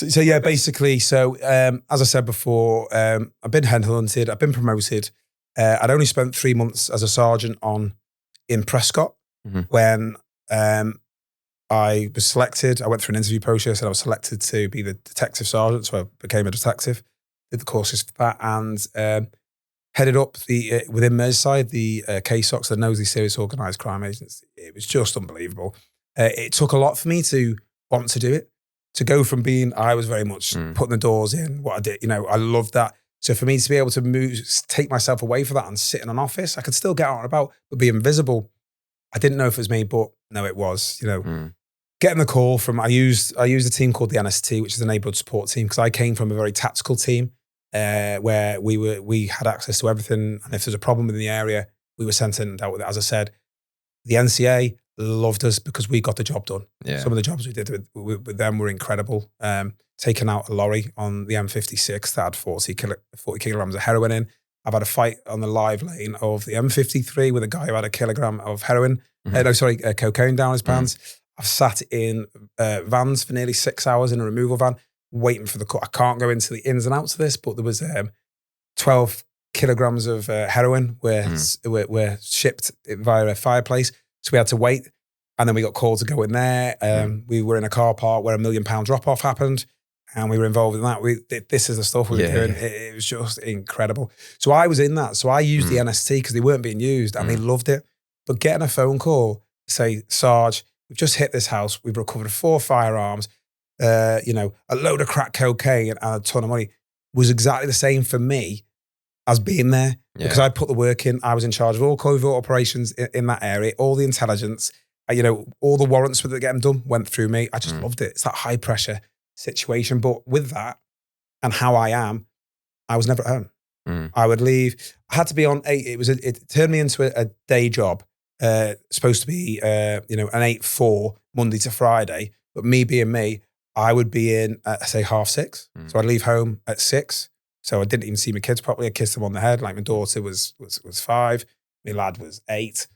Yeah, basically. So as I said before, I've been headhunted. I've been promoted. I'd only spent 3 months as a sergeant in Prescott when I was selected. I went through an interview process and I was selected to be the detective sergeant. So I became a detective, did the courses for that, and headed up within Merseyside, the KSOCs, the Nosy Serious Organised Crime Agency. It was just unbelievable. It took a lot for me to want to do it, to go from being, I was very much putting the doors in, what I did, I loved that. So for me to be able to take myself away from that and sit in an office, I could still get out and about, but be invisible. I didn't know if it was me, but no, it was, Getting the call from, I used a team called the NST, which is the Neighbourhood Support Team, because I came from a very tactical team where we had access to everything. And if there's a problem within the area, we were sent in and dealt with it. As I said, the NCA loved us because we got the job done. Yeah. Some of the jobs we did with them were incredible. Taking out a lorry on the M56 that had 40 kilograms of heroin in. I've had a fight on the live lane of the M53 with a guy who had a kilogram of cocaine down his pants. I've sat in vans for nearly 6 hours in a removal van waiting for the cut. I can't go into the ins and outs of this, but there was 12 kilograms of heroin were shipped via a fireplace. So we had to wait. And then we got called to go in there. We were in a car park where £1 million drop-off happened. And we were involved in that. This is the stuff we were doing. It was just incredible. So I was in that. So I used the NST because they weren't being used and they loved it. But getting a phone call to say, Sarge, we've just hit this house. We've recovered 4 firearms, a load of crack cocaine and a ton of money was exactly the same for me as being there because I put the work in. I was in charge of all covert operations in that area, all the intelligence, all the warrants that get them done went through me. I just loved it. It's that high pressure situation. But with that and how I am, I was never at home. I would leave. I had to be on 8. It turned me into a day job. Supposed to be, an 8-4 Monday to Friday. But me being me, I would be in at, say, 6:30. So I'd leave home at 6. So I didn't even see my kids properly. I kissed them on the head. Like my daughter was 5. My lad was 8.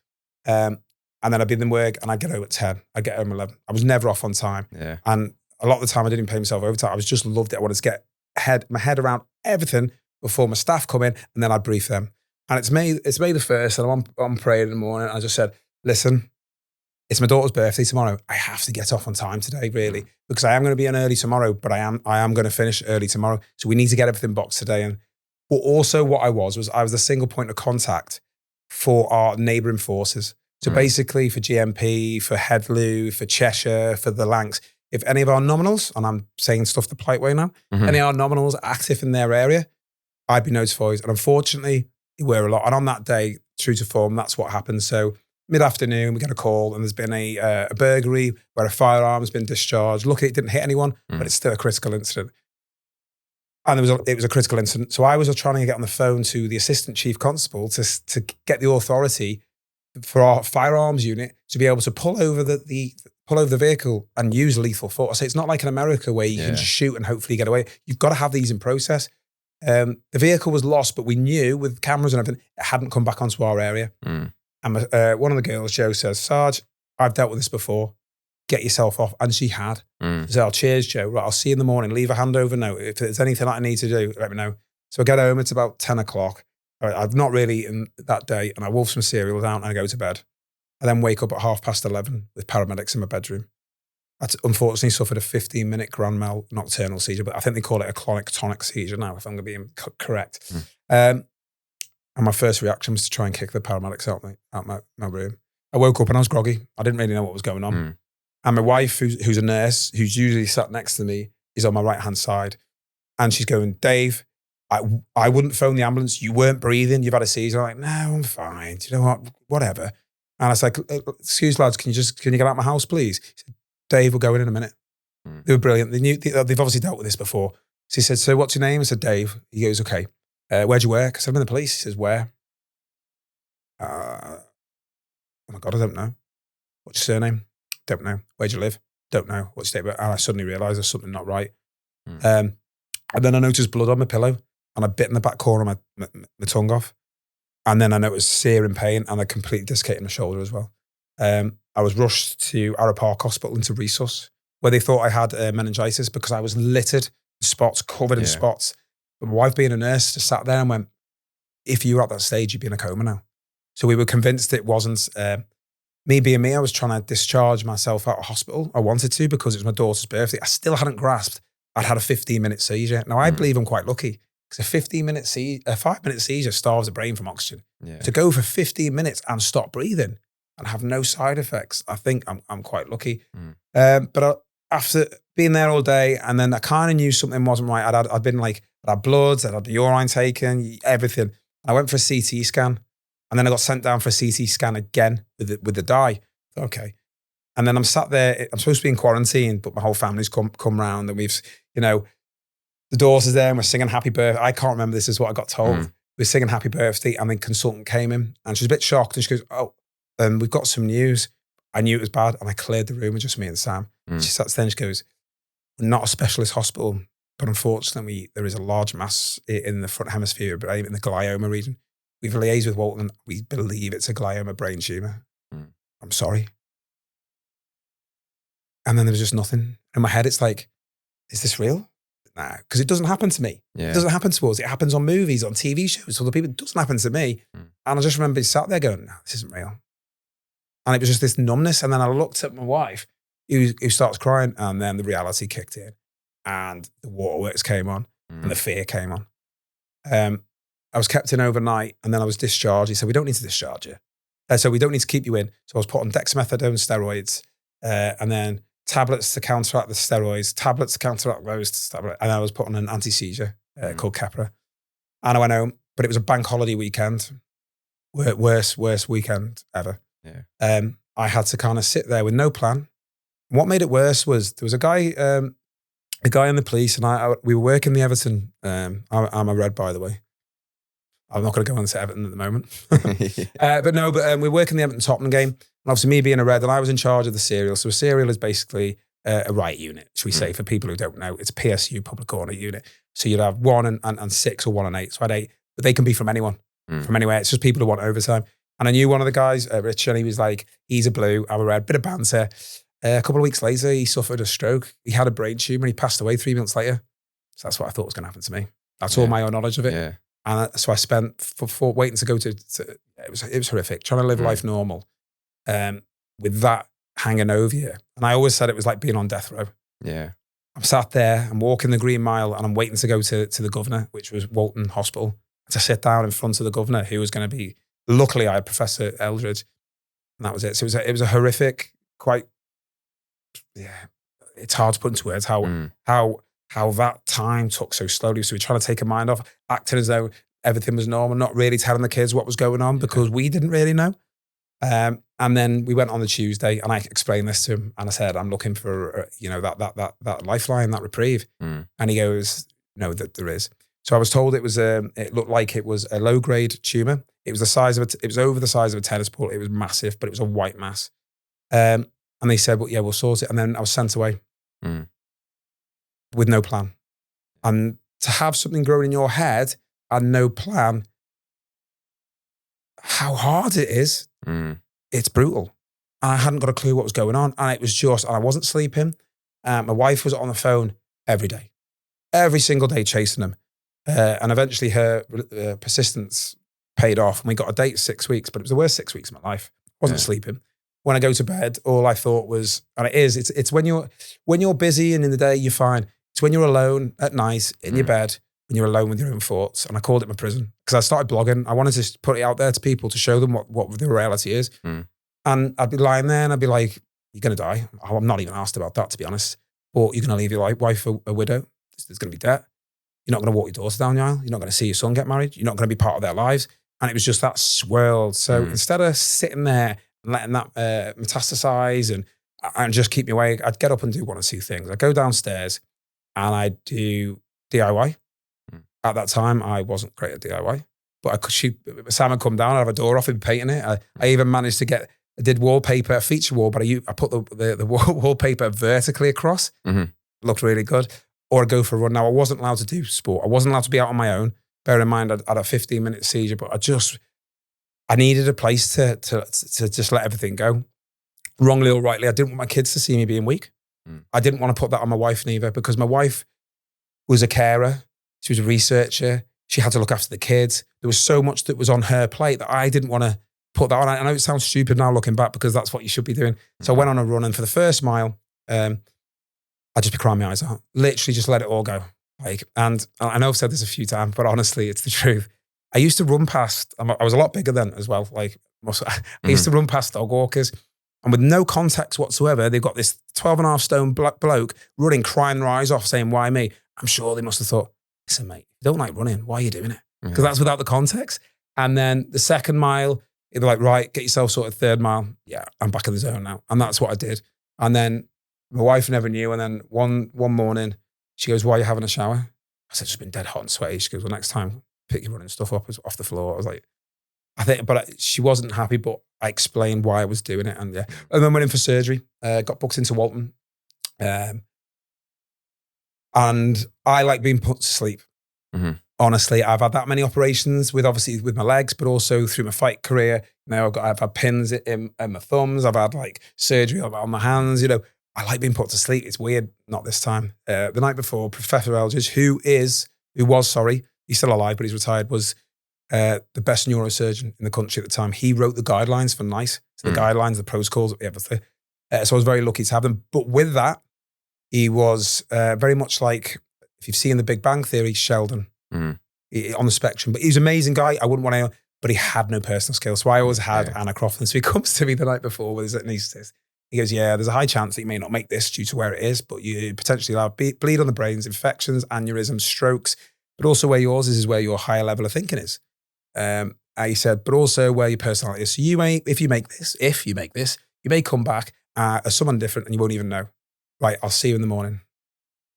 And then I'd be in work and I'd get home at 10. I'd get home at 11. I was never off on time. Yeah. And a lot of the time I didn't pay myself overtime. I was just loved it. I wanted to get my head around everything before my staff come in, and then I'd brief them. And it's May the 1st, and I'm praying in the morning. And I just said, listen, it's my daughter's birthday tomorrow. I have to get off on time today, really, because I am going to be in early tomorrow, but I am going to finish early tomorrow. So we need to get everything boxed today. And but also what I was the single point of contact for our neighbouring forces. So basically for GMP, for Headloo, for Cheshire, for the Lancs, if any of our nominals, and I'm saying stuff the polite way now, any of our nominals are active in their area, I'd be notified. And unfortunately, they were a lot. And on that day, true to form, that's what happened. So mid-afternoon, we get a call and there's been a burglary where a firearm has been discharged. Luckily, it didn't hit anyone, but it's still a critical incident. And it was a critical incident. So I was trying to get on the phone to the assistant chief constable to get the authority for our firearms unit to be able to pull over the vehicle and use lethal force. So it's not like in America where you can just shoot and hopefully get away. You've got to have these in process. The vehicle was lost, but we knew with cameras and everything, it hadn't come back onto our area. And one of the girls, Jo, says, Sarge, I've dealt with this before. Get yourself off. And she had. She said, oh, cheers, Jo. Right, I'll see you in the morning. Leave a handover note. If there's anything I need to do, let me know. So I get home. It's about 10 o'clock. I've not really eaten that day, and I wolf some cereal down and I go to bed. I then wake up at 11:30 with paramedics in my bedroom. I unfortunately suffered a 15-minute grand mal nocturnal seizure, but I think they call it a clonic-tonic seizure now, if I'm going to be correct. And my first reaction was to try and kick the paramedics out my room. I woke up and I was groggy. I didn't really know what was going on. And my wife, who's a nurse, who's usually sat next to me, is on my right-hand side. And she's going, Dave, I wouldn't phone the ambulance. You weren't breathing. You've had a seizure. I'm like, no, I'm fine. Do you know what? Whatever. And I was like, excuse lads, can you get out of my house, please? He said, Dave, we'll go in a minute. They were brilliant. They've obviously dealt with this before. So he said, so what's your name? I said, Dave. He goes, okay. Where'd you work? I said, I'm in the police. He says, where? Oh my God, I don't know. What's your surname? Don't know. Where'd you live? Don't know. What's your date of birth? And I suddenly realised there's something not right. And then I noticed blood on my pillow and I bit in the back corner of my tongue off. And then I noticed searing pain and I completely dislocated my shoulder as well. I was rushed to Arrow Park Hospital into resus, where they thought I had meningitis because I was littered in spots, covered in spots. But my wife, being a nurse, just sat there and went, if you were at that stage, you'd be in a coma now. So we were convinced it wasn't me being me. I was trying to discharge myself out of hospital. I wanted to because it was my daughter's birthday. I still hadn't grasped I'd had a 15-minute seizure. Now, I believe I'm quite lucky because a 5-minute seizure starves the brain from oxygen. Yeah. To go for 15 minutes and stop breathing and have no side effects, I think I'm quite lucky. But after being there all day, and then I kind of knew something wasn't right. I'd been like, I'd had bloods, I'd had the urine taken, everything. I went for a CT scan, and then I got sent down for a CT scan again with the dye. Okay. And then I'm sat there, I'm supposed to be in quarantine, but my whole family's come round, and we've, the daughter's there and we're singing happy birthday. I can't remember, this is what I got told. We're singing happy birthday, and then consultant came in and she was a bit shocked, and she goes, oh, we've got some news. I knew it was bad, and I cleared the room with just me and Sam. She sat there and she goes, we're not a specialist hospital, but unfortunately there is a large mass in the front hemisphere, but in the glioma region. We've liaised with Bolton, and we believe it's a glioma brain tumour. I'm sorry. And then there was just nothing. In my head, it's like, is this real? Nah, because it doesn't happen to me. Yeah. It doesn't happen to us. It happens on movies, on TV shows, other people. It doesn't happen to me. And I just remember being sat there going, no, this isn't real. And it was just this numbness. And then I looked at my wife, who starts crying, and then the reality kicked in, and the waterworks came on, and the fear came on. I was kept in overnight, and then I was discharged. He said, we don't need to discharge you. So we don't need to keep you in. So I was put on dexamethasone steroids, and then tablets to counteract the steroids, tablets to counteract those, and I was put on an anti-seizure called Keppra. And I went home, but it was a bank holiday weekend. Worst weekend ever. Yeah. I had to kind of sit there with no plan. What made it worse was there was a guy in the police, and we were working the Everton. I'm a Red, by the way. I'm not going to go on to Everton at the moment. But we're working the Everton-Tottenham game. And obviously me being a Red, and I was in charge of the serial. So a serial is basically a riot unit, should we say, for people who don't know. It's a PSU, public order unit. So you'd have 1 and 6 or 1 and 8. So I had 8, but they can be from anyone, from anywhere. It's just people who want overtime. And I knew one of the guys, Rich, and he was like, he's a blue, I'm a red, bit of banter. A couple of weeks later, he suffered a stroke. He had a brain tumour, and he passed away 3 months later. So that's what I thought was going to happen to me. That's all my own knowledge of it. Yeah. And so I spent for waiting to go to it was horrific, trying to live life normal with that hanging over you. And I always said it was like being on death row. Yeah. I'm sat there, I'm walking the Green Mile, and I'm waiting to go to the governor, which was Bolton Hospital, to sit down in front of the governor, who was going to be, luckily I had Professor Eldridge, and that was it. So it was a horrific, quite, it's hard to put into words how that time took so slowly. So we're trying to take a mind off, acting as though everything was normal, not really telling the kids what was going on because we didn't really know. And then we went on the Tuesday, and I explained this to him, and I said, I'm looking for, that lifeline, that reprieve. And he goes, no, that there is. So I was told it was, it looked like it was a low grade tumor. It was it was over the size of a tennis ball. It was massive, but it was a white mass. And they said, well, yeah, we'll sort it. And then I was sent away with no plan. And to have something growing in your head and no plan, how hard it is, it's brutal. And I hadn't got a clue what was going on. And it was just, and I wasn't sleeping. My wife was on the phone every day, every single day chasing him. And eventually her persistence paid off, and we got a date 6 weeks, but it was the worst 6 weeks of my life. I wasn't sleeping. When I go to bed, all I thought was, and it's when you're busy and in the day, you're fine. It's when you're alone at night in your bed, when you're alone with your own thoughts. And I called it my prison because I started blogging. I wanted to put it out there to people to show them what the reality is. And I'd be lying there and I'd be like, you're going to die. I'm not even asked about that, to be honest. Or you're going to leave your wife a widow. There's going to be debt. You're not going to walk your daughter down the aisle. You're not going to see your son get married. You're not going to be part of their lives. And it was just that swirled. So instead of sitting there and letting that metastasize and just keep me awake, I'd get up and do one or two things. I'd go downstairs and I'd do DIY. At that time, I wasn't great at DIY, but Sam would come down, I'd have a door off, he'd be painting it. I even managed to I did wallpaper, a feature wall, but I put the wallpaper vertically across. Looked really good. Or I'd go for a run. Now, I wasn't allowed to do sport. I wasn't allowed to be out on my own. Bear in mind, I'd had a 15-minute seizure, but I just I needed a place to just let everything go. Wrongly or rightly, I didn't want my kids to see me being weak. I didn't want to put that on my wife neither, because my wife was a carer. She was a researcher. She had to look after the kids. There was so much that was on her plate that I didn't want to put that on. I know it sounds stupid now looking back, because that's what you should be doing. So I went on a run, and for the first mile, I'd just be crying my eyes out. Literally just let it all go. And I know I've said this a few times, but honestly, it's the truth. I used to run past, I was a lot bigger then as well. I used to run past dog walkers, and with no context whatsoever, they've got this 12.5 stone bloke running, crying their eyes off, saying, why me? I'm sure they must have thought, listen, mate, you don't like running. Why are you doing it? Because that's without the context. And then the second mile, they're like, right, get yourself sorted. Third mile, yeah, I'm back in the zone now. And that's what I did. And then my wife never knew. And then one morning, she goes, why are you having a shower? I said, just been dead hot and sweaty. She goes, well, next time, pick your running stuff up off the floor. I was like, she wasn't happy, but I explained why I was doing it. And and then went in for surgery, got booked into Bolton. And I like being put to sleep. Honestly, I've had that many operations with my legs, but also through my fight career. I've had pins in my thumbs. I've had like surgery on my hands. I like being put to sleep. It's weird. Not this time. The night before, Professor Eldridge, who was, he's still alive, but he's retired, was the best neurosurgeon in the country at the time. He wrote the guidelines for NICE, so the guidelines, the protocols, everything. So I was very lucky to have them. But with that, he was very much like, if you've seen The Big Bang Theory, Sheldon, on the spectrum. But he's an amazing guy. I wouldn't want to, but he had no personal skills. So I always had Anna Crofton. So he comes to me the night before with his anaesthetist. He goes, yeah, there's a high chance that you may not make this due to where it is, but you potentially have bleed on the brains, infections, aneurysms, strokes, but also where yours is where your higher level of thinking is. He said, but also where your personality is. So if you make this, you may come back as someone different and you won't even know. Right, I'll see you in the morning.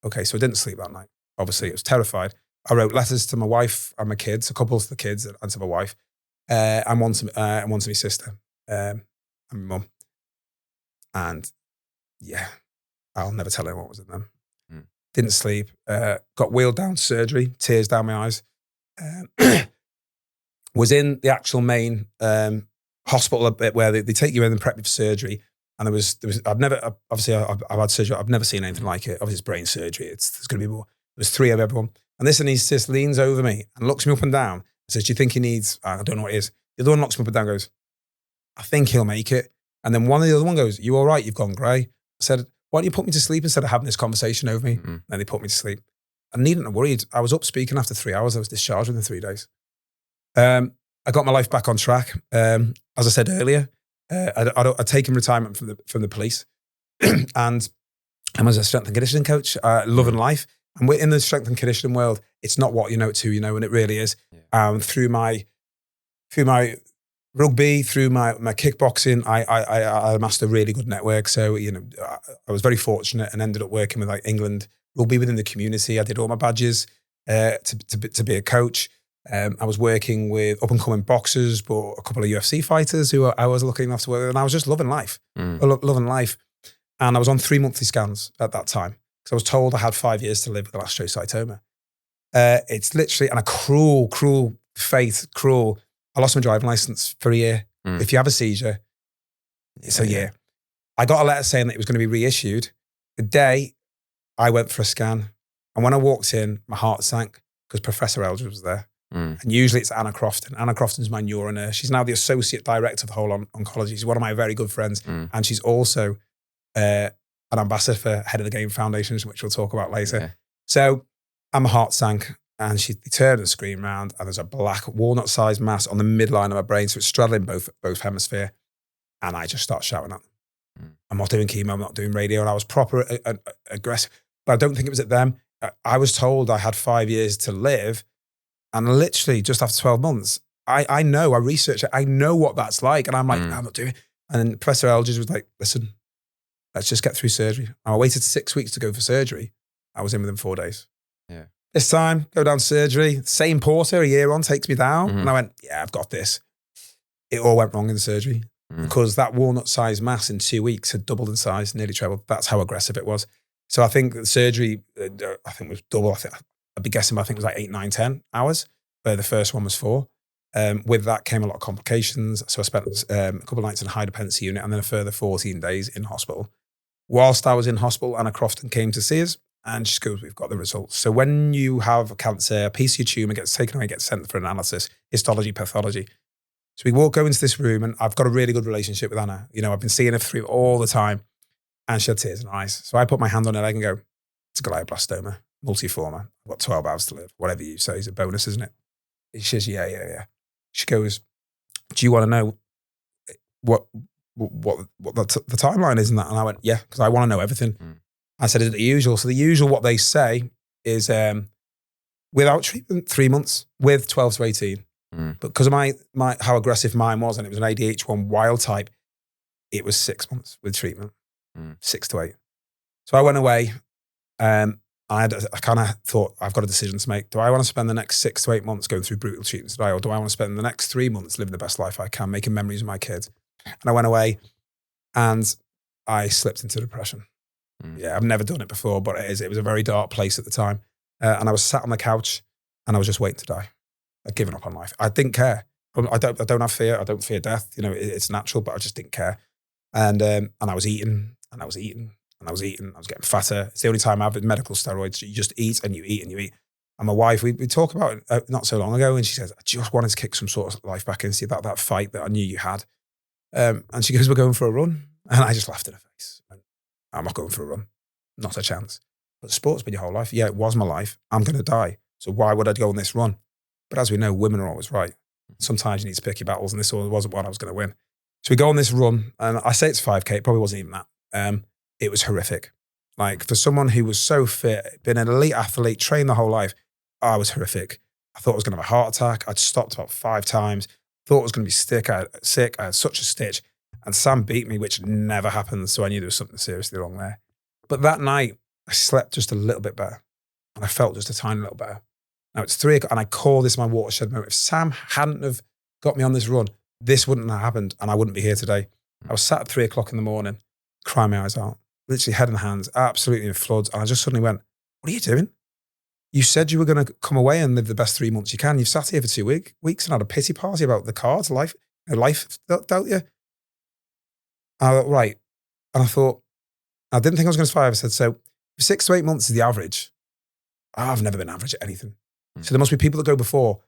Okay, so I didn't sleep that night. Obviously, I was terrified. I wrote letters to my wife and my kids, a couple to the kids and to my wife, and one to my sister and my mum. And yeah, I'll never tell anyone what was in them. Didn't sleep. Got wheeled down to surgery, tears down my eyes. Was in the actual main hospital a bit where they take you in and prep you for surgery. And there was I've had surgery. I've never seen anything like it. Obviously, it's brain surgery. There's going to be more. There was 3 of everyone. And this anaesthetist leans over me and looks me up and down and says, do you think he needs, I don't know what it is. The other one looks me up and down and goes, I think he'll make it. And then the other one goes, you all right? You've gone grey. I said, why don't you put me to sleep instead of having this conversation over me? And then they put me to sleep. I needn't have worried. I was up speaking after 3 hours. I was discharged within 3 days. I got my life back on track. As I said earlier, I'd taken retirement from the police and I was a strength and conditioning coach, loving life. And we're in the strength and conditioning world. It's not what you know, it's who you know, and it really is. Through my rugby, through my kickboxing, I amassed a really good network. So I was very fortunate and ended up working with like England rugby within the community. I did all my badges to be a coach. I was working with up and coming boxers, but a couple of UFC fighters who I was looking after work with, and I was just loving life, loving life. And I was on 3 monthly scans at that time. because I was told I had 5 years to live with an astrocytoma. It's literally, and a cruel fate. I lost my driving license for a year. If you have a seizure, it's a year. I got a letter saying that it was going to be reissued. The day I went for a scan, and when I walked in, my heart sank because Professor Eldridge was there. And usually it's Anna Crofton. Anna Crofton's my neuronurse. She's now the associate director of the whole oncology. She's one of my very good friends. And she's also an ambassador for Head of the Game Foundations, which we'll talk about later. Yeah. So, and my heart sank. And she turned and screamed round, and there's a black walnut-sized mass on the midline of my brain, so it's straddling both hemisphere. And I just start shouting at them. I'm not doing chemo, I'm not doing radio, and I was proper aggressive. But I don't think it was at them. I was told I had 5 years to live, and literally just after 12 months, I know, I researched it, I know what that's like, and I'm like, I'm not doing it. And then Professor Eldridge was like, listen, let's just get through surgery. And I waited 6 weeks to go for surgery. I was in within 4 days. Yeah. This time, go down to surgery. Same porter a year on takes me down. And I went, yeah, I've got this. It all went wrong in the surgery because that walnut-sized mass in 2 weeks had doubled in size, nearly trebled. That's how aggressive it was. So I think the surgery, was double. I'd be guessing, I think it was like 8, 9, 10 hours, where the first one was 4. With that came a lot of complications. So I spent a couple of nights in a high dependency unit and then a further 14 days in hospital. Whilst I was in hospital, Anna Crofton came to see us and she goes, we've got the results. So when you have cancer, a piece of your tumour gets taken away, gets sent for analysis, histology, pathology. So we go into this room and I've got a really good relationship with Anna. You know, I've been seeing her through all the time and she had tears in her eyes. So I put my hand on her leg and go, it's glioblastoma multiforme. I've got 12 hours to live. Whatever you say is a bonus, isn't it? She says, yeah. She goes, do you want to know what the timeline is in that? And I went, yeah, because I want to know everything. I said, is it the usual? So the usual, what they say is without treatment, 3 months, with 12 to 18. But because of my how aggressive mine was, and it was an ADH1 wild type, it was 6 months with treatment, 6 to 8. So I went away. I kind of thought, I've got a decision to make. Do I want to spend the next 6 to 8 months going through brutal treatments today, or do I want to spend the next 3 months living the best life I can, making memories of my kids? And I went away and I slipped into depression. Yeah, I've never done it before, but it was a very dark place at the time. And I was sat on the couch and I was just waiting to die. I'd given up on life. I didn't care. I don't have fear. I don't fear death. You know, it's natural, but I just didn't care. And I was eating and I was eating. And I was eating, I was getting fatter. It's the only time I've had medical steroids. You just eat and you eat and you eat. And my wife, we talked about it not so long ago, and she says, I just wanted to kick some sort of life back into that fight that I knew you had. And she goes, we're going for a run. And I just laughed in her face. I'm not going for a run. Not a chance. But sport's been your whole life. Yeah, it was my life. I'm going to die. So why would I go on this run? But as we know, women are always right. Sometimes you need to pick your battles, and this wasn't one I was going to win. So we go on this run, and I say it's 5K. It probably wasn't even that. It was horrific. Like, for someone who was so fit, been an elite athlete, trained the whole life, I was horrific. I thought I was going to have a heart attack. I'd stopped about 5 times. Thought I was going to be sick. I had such a stitch. And Sam beat me, which never happened. So I knew there was something seriously wrong there. But that night, I slept just a little bit better. And I felt just a tiny little better. Now it's 3 o'clock, and I call this my watershed moment. If Sam hadn't have got me on this run, this wouldn't have happened, and I wouldn't be here today. I was sat at 3 o'clock in the morning, crying my eyes out. Literally head in hands, absolutely in floods. And I just suddenly went, what are you doing? You said you were going to come away and live the best 3 months you can. You've sat here for 2 weeks and had a pity party about the cards, life dealt you. I thought, right. And I thought, I didn't think I was going to survive. I said, so 6 to 8 months is the average. I've never been average at anything. So there must be people that go before,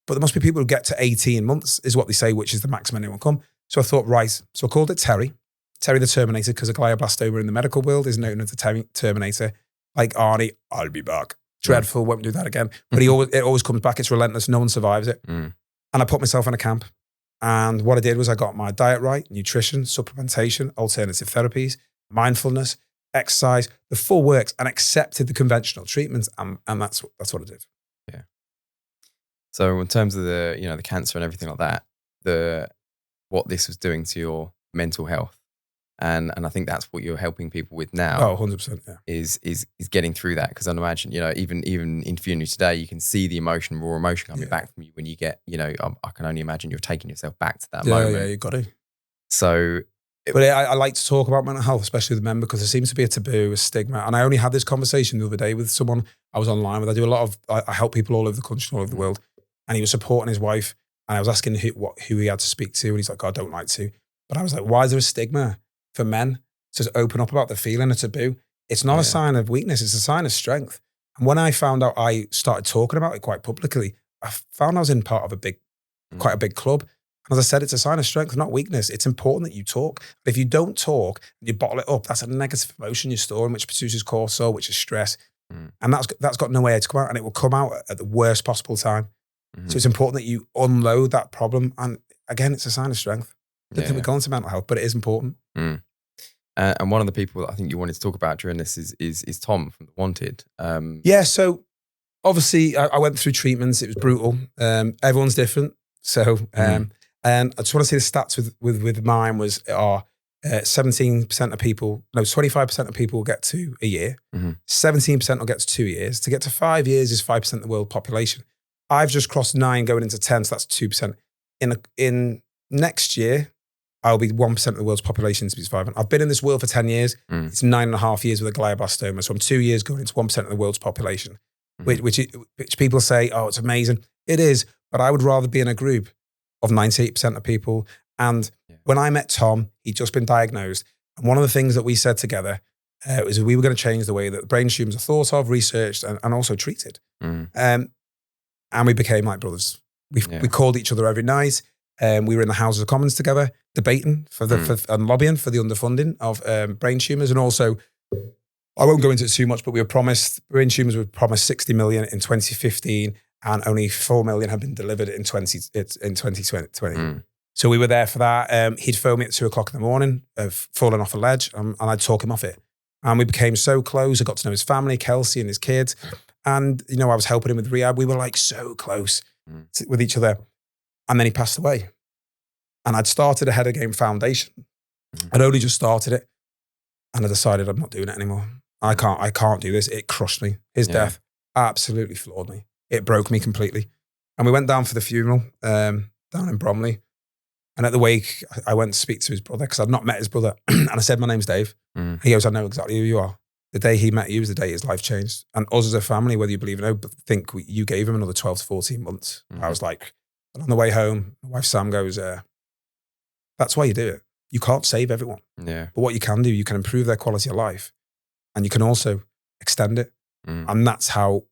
but there must be people who get to 18 months is what they say, which is the maximum anyone come. So I thought, right. So I called it Terry the Terminator, because a glioblastoma in the medical world is known as the Terminator. Like Arnie, I'll be back. Dreadful, won't do that again. But it always comes back. It's relentless. No one survives it. And I put myself in a camp. And what I did was I got my diet right, nutrition, supplementation, alternative therapies, mindfulness, exercise, the full works, and accepted the conventional treatments. And that's what I did. Yeah. So in terms of the cancer and everything like that, what this was doing to your mental health, and I think that's what you're helping people with now. Oh, 100%, yeah. Is getting through that, because I imagine, even interviewing you today, you can see the raw emotion coming back from you when you get, I can only imagine you're taking yourself back to that moment. Yeah, you got to. So, but I like to talk about mental health, especially with men, because there seems to be a taboo, a stigma. And I only had this conversation the other day with someone I was online with. I help people all over the country, all over the world. And he was supporting his wife. And I was asking who he had to speak to. And he's like, I don't like to. But I was like, why is there a stigma for men to open up about the feeling, a taboo? It's not a sign of weakness. It's a sign of strength. And when I found out, I started talking about it quite publicly. I found I was in part of quite a big club. And as I said, it's a sign of strength, not weakness. It's important that you talk. But if you don't talk and you bottle it up, that's a negative emotion you're storing, which produces cortisol, which is stress. And that's got nowhere to come out, and it will come out at the worst possible time. So it's important that you unload that problem. And again, it's a sign of strength. I don't think we go into mental health, but it is important. And one of the people that I think you wanted to talk about during this is Tom from The Wanted. So obviously I went through treatments. It was brutal. Everyone's different. So, and I just want to say the stats with mine was 17% of people, 25% of people will get to a year. 17% will get to 2 years. To get to 5 years is 5% of the world population. I've just crossed 9 going into 10, so that's 2%. In next year, I'll be 1% of the world's population to be surviving. I've been in this world for 10 years. It's 9.5 years with a glioblastoma. So I'm 2 years going into 1% of the world's population, which people say, oh, it's amazing. It is, but I would rather be in a group of 98% of people. And when I met Tom, he'd just been diagnosed. And one of the things that we said together was we were going to change the way that brain tumors are thought of, researched, and also treated. And we became like brothers. We called each other every night. We were in the Houses of Commons together, debating and lobbying for the underfunding of brain tumors. And also, I won't go into it too much, but brain tumors were promised 60 million in 2015, and only 4 million had been delivered in 2020. So we were there for that. He'd phone me at 2:00 in the morning of falling off a ledge, and I'd talk him off it. And we became so close. I got to know his family, Kelsey and his kids. And, I was helping him with rehab. We were like so close with each other. And then he passed away. And I'd started a Head of Game Foundation. I'd only just started it. And I decided I'm not doing it anymore. I can't do this. It crushed me. His death absolutely floored me. It broke me completely. And we went down for the funeral down in Bromley. And at the wake, I went to speak to his brother because I'd not met his brother. And I said, my name's Dave. He goes, I know exactly who you are. The day he met you was the day his life changed. And us as a family, whether you believe it or not, think you gave him another 12 to 14 months. I was like, and on the way home, my wife Sam goes, that's why you do it. You can't save everyone. But what you can do, you can improve their quality of life. And you can also extend it. And that's how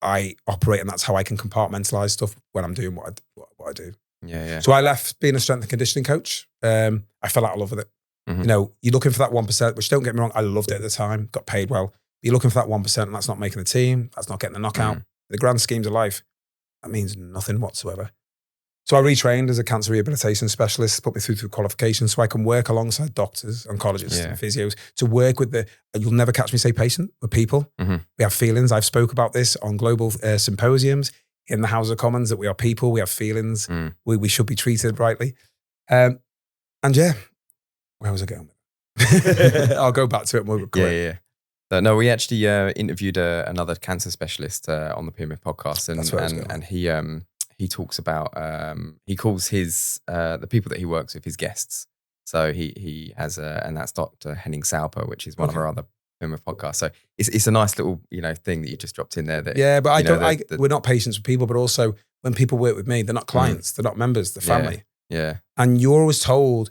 I operate, and that's how I can compartmentalize stuff when I'm doing what I do. So I left being a strength and conditioning coach. I fell out of love with it. You're looking for that 1%, which don't get me wrong, I loved it at the time, got paid well. But you're looking for that 1%, and that's not making the team, that's not getting the knockout. In the grand schemes of life, that means nothing whatsoever. So I retrained as a cancer rehabilitation specialist, put me through qualifications so I can work alongside doctors, oncologists, and physios to work with you'll never catch me say patient, with people. We have feelings. I've spoke about this on global symposiums in the House of Commons, that we are people, we have feelings, we should be treated rightly. And where was I going? I'll go back to it more. No, we actually interviewed another cancer specialist on the PEMF podcast, and he talks about he calls his the people that he works with his guests. So he has and that's Dr. Henning Sauper, which is one of our other PEMF podcasts. So it's a nice little thing that you just dropped in there. That, but we're not patients with people, but also when people work with me, they're not clients, they're not members, they're family. And you're always told,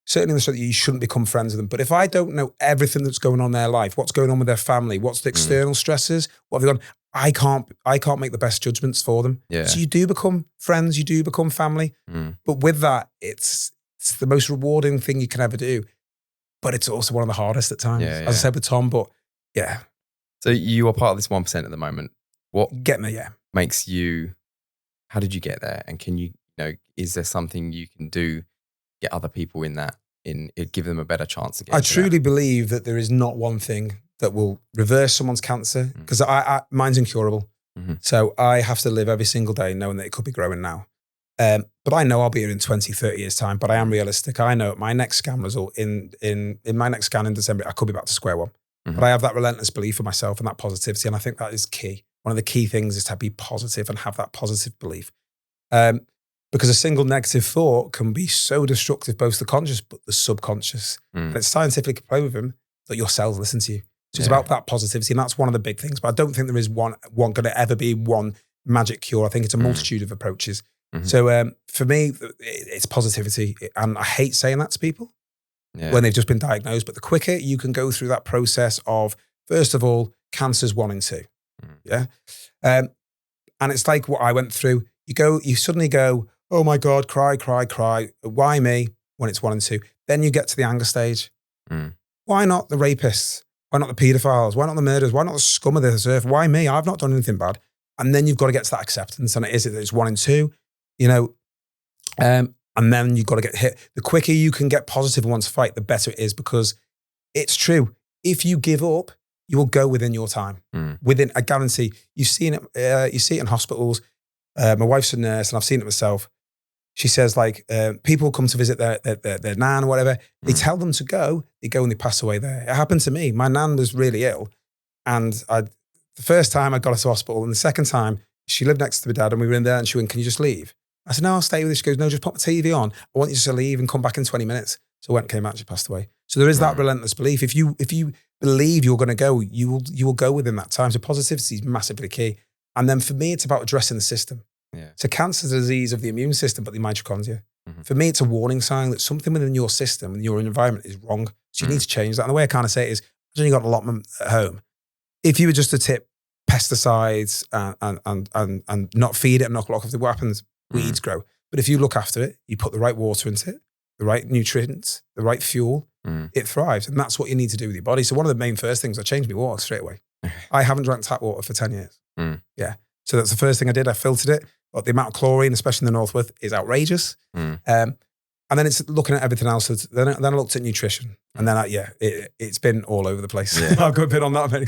certainly in the show, that you shouldn't become friends with them. But if I don't know everything that's going on in their life, what's going on with their family, what's the external stresses, what have they gone, I can't make the best judgments for them. So you do become friends, you do become family. But with that, it's the most rewarding thing you can ever do. But it's also one of the hardest at times, as I said with Tom. But so you are part of this 1% at the moment. What makes you? How did you get there? And can you is there something you can do? Get other people in that, give them a better chance again. I truly believe that there is not one thing that will reverse someone's cancer, because mine's incurable. So I have to live every single day knowing that it could be growing now. But I know I'll be here in 20, 30 years time, but I am realistic. I know my next scan result in my next scan in December, I could be back to square one. But I have that relentless belief in myself and that positivity. And I think that is key. One of the key things is to be positive and have that positive belief. Because a single negative thought can be so destructive, both the conscious but the subconscious. And it's scientifically proven with them that your cells listen to you. So it's about that positivity, and that's one of the big things. But I don't think there is one going to ever be one magic cure. I think it's a multitude of approaches. So for me, it's positivity. And I hate saying that to people when they've just been diagnosed. But the quicker you can go through that process of, first of all, cancer's 1 and 2. And it's like what I went through. You suddenly go, oh my God, cry. Why me? When it's 1 and 2. Then you get to the anger stage. Why not the rapists? Why not the paedophiles? Why not the murderers? Why not the scum of this earth? Why me? I've not done anything bad. And then you've got to get to that acceptance. And it's 1 and 2, and then you've got to get hit. The quicker you can get positive and want to fight, the better it is, because it's true. If you give up, you will go within your time. Within, I guarantee, you see it in hospitals. My wife's a nurse, and I've seen it myself. She says, people come to visit their nan or whatever. They tell them to go. They go and they pass away there. It happened to me. My nan was really ill. And the first time I got her to hospital, and the second time she lived next to my dad, and we were in there, and she went, can you just leave? I said, no, I'll stay with you. She goes, no, just put my TV on. I want you to leave and come back in 20 minutes. So I went, came out, she passed away. So there is that relentless belief. If you believe you're going to go, you will go within that time. So positivity is massively key. And then for me, it's about addressing the system. Yeah. So cancer is a disease of the immune system, but the mitochondria. Mm-hmm. For me, it's a warning sign that something within your system and your environment is wrong. So you need to change that. And the way I kind of say it is, imagine you got an allotment at home. If you were just to tip pesticides and not feed it and knock it off, what happens? Weeds grow. But if you look after it, you put the right water into it, the right nutrients, the right fuel, it thrives. And that's what you need to do with your body. So one of the main first things, I changed my water straight away. I haven't drank tap water for 10 years. Yeah. So that's the first thing I did. I filtered it. But the amount of chlorine, especially in the Northwest, is outrageous. And then it's looking at everything else. Then I looked at nutrition. And then, it's been all over the place. Yeah. I've got a bit on that many.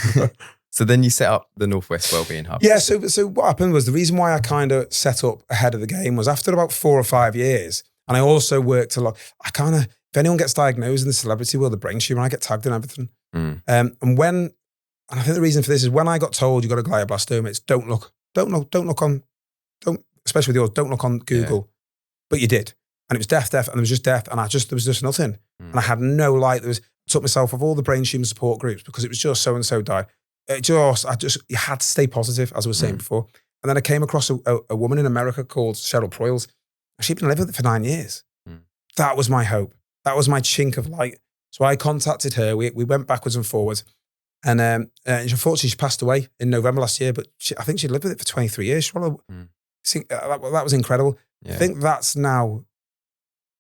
So then you set up the North West Wellbeing Hub. Yeah, so what happened was the reason why I kind of set up ahead of the game was after about 4 or 5 years, and I also worked a lot. If anyone gets diagnosed in the celebrity world of brain tumor, I get tagged in everything. And I think the reason for this is when I got told you got a glioblastoma, it's don't look on, especially with yours, don't look on Google. Yeah. But you did. And it was death, and there was just death, and there was just nothing. And I had no light. I took myself off all the brain tumor support groups because it was just so-and-so died. You had to stay positive, as I was saying before. And then I came across a woman in America called Cheryl Proyles. She'd been living with it for 9 years. That was my hope. That was my chink of light. So I contacted her. We went backwards and forwards. And unfortunately, she passed away in November last year, but I think she'd lived with it for 23 years. That was incredible. Yeah. I think that's now,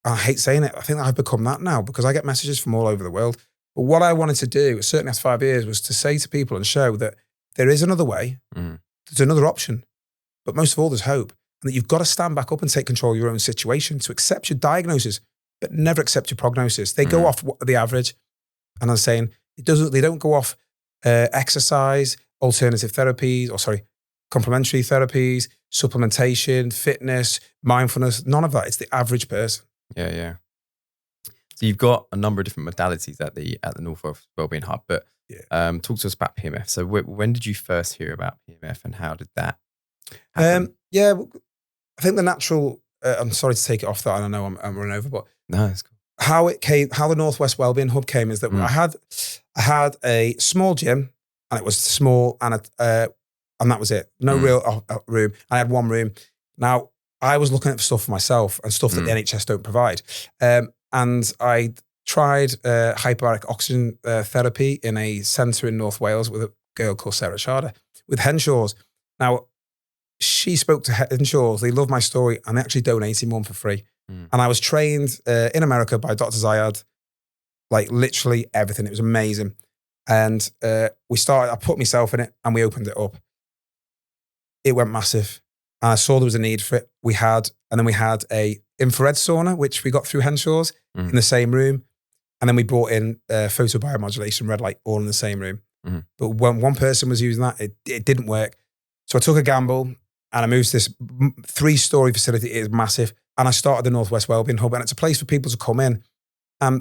I hate saying it, I think I've become that now because I get messages from all over the world. But what I wanted to do, certainly after 5 years, was to say to people and show that there is another way, there's another option, but most of all, there's hope. And that you've got to stand back up and take control of your own situation, to accept your diagnosis, but never accept your prognosis. They go off the average. And I'm saying, they don't go off exercise, alternative therapies, complementary therapies, supplementation, fitness, mindfulness, none of that. It's the average person. Yeah. So you've got a number of different modalities at the North West Wellbeing Hub, but talk to us about PEMF. So when did you first hear about PEMF and how did that happen? I think the natural, I'm sorry to take it off that, and I know I'm running over, but no, it's cool. How the North West Wellbeing Hub came is that I had a small gym, and it was small, and that was it. No real room. I had one room. Now, I was looking at stuff for myself and stuff that the NHS don't provide. And I tried hyperbaric oxygen therapy in a centre in North Wales with a girl called Sarah Sharda with Henshaws. Now, she spoke to Henshaws. They loved my story, and they actually donated one for free. And I was trained in America by Dr. Zayad, like literally everything. It was amazing. And I put myself in it, and we opened it up. It went massive. And I saw there was a need for it. We had a infrared sauna, which we got through Henshaws in the same room. And then we brought in photobiomodulation, red light, all in the same room. But when one person was using that, it didn't work. So I took a gamble and I moved to this 3-story facility. It is massive. And I started the North West Wellbeing Hub, and it's a place for people to come in.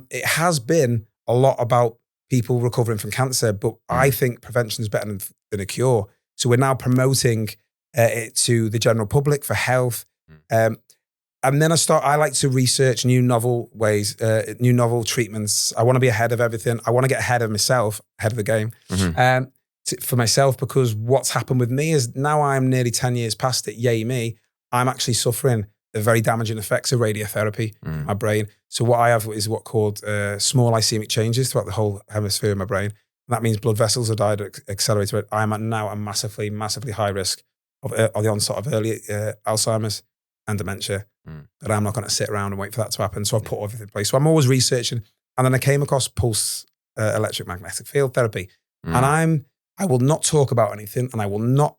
It has been a lot about people recovering from cancer, but I think prevention is better than a cure. So we're now promoting it to the general public for health. And then I like to research new novel ways, new novel treatments. I want to be ahead of everything. I want to get ahead of myself, ahead of the game for myself, because what's happened with me is now I'm nearly 10 years past it. Yay me. I'm actually suffering the very damaging effects of radiotherapy in my brain. So what I have is what's called small ischemic changes throughout the whole hemisphere of my brain. And that means blood vessels are died at accelerated rate. I'm now at massively, massively high risk of the onset of early Alzheimer's and dementia. But I'm not going to sit around and wait for that to happen. So I put everything in place. So I'm always researching. And then I came across pulse electric magnetic field therapy. And I will not talk about anything, and I will not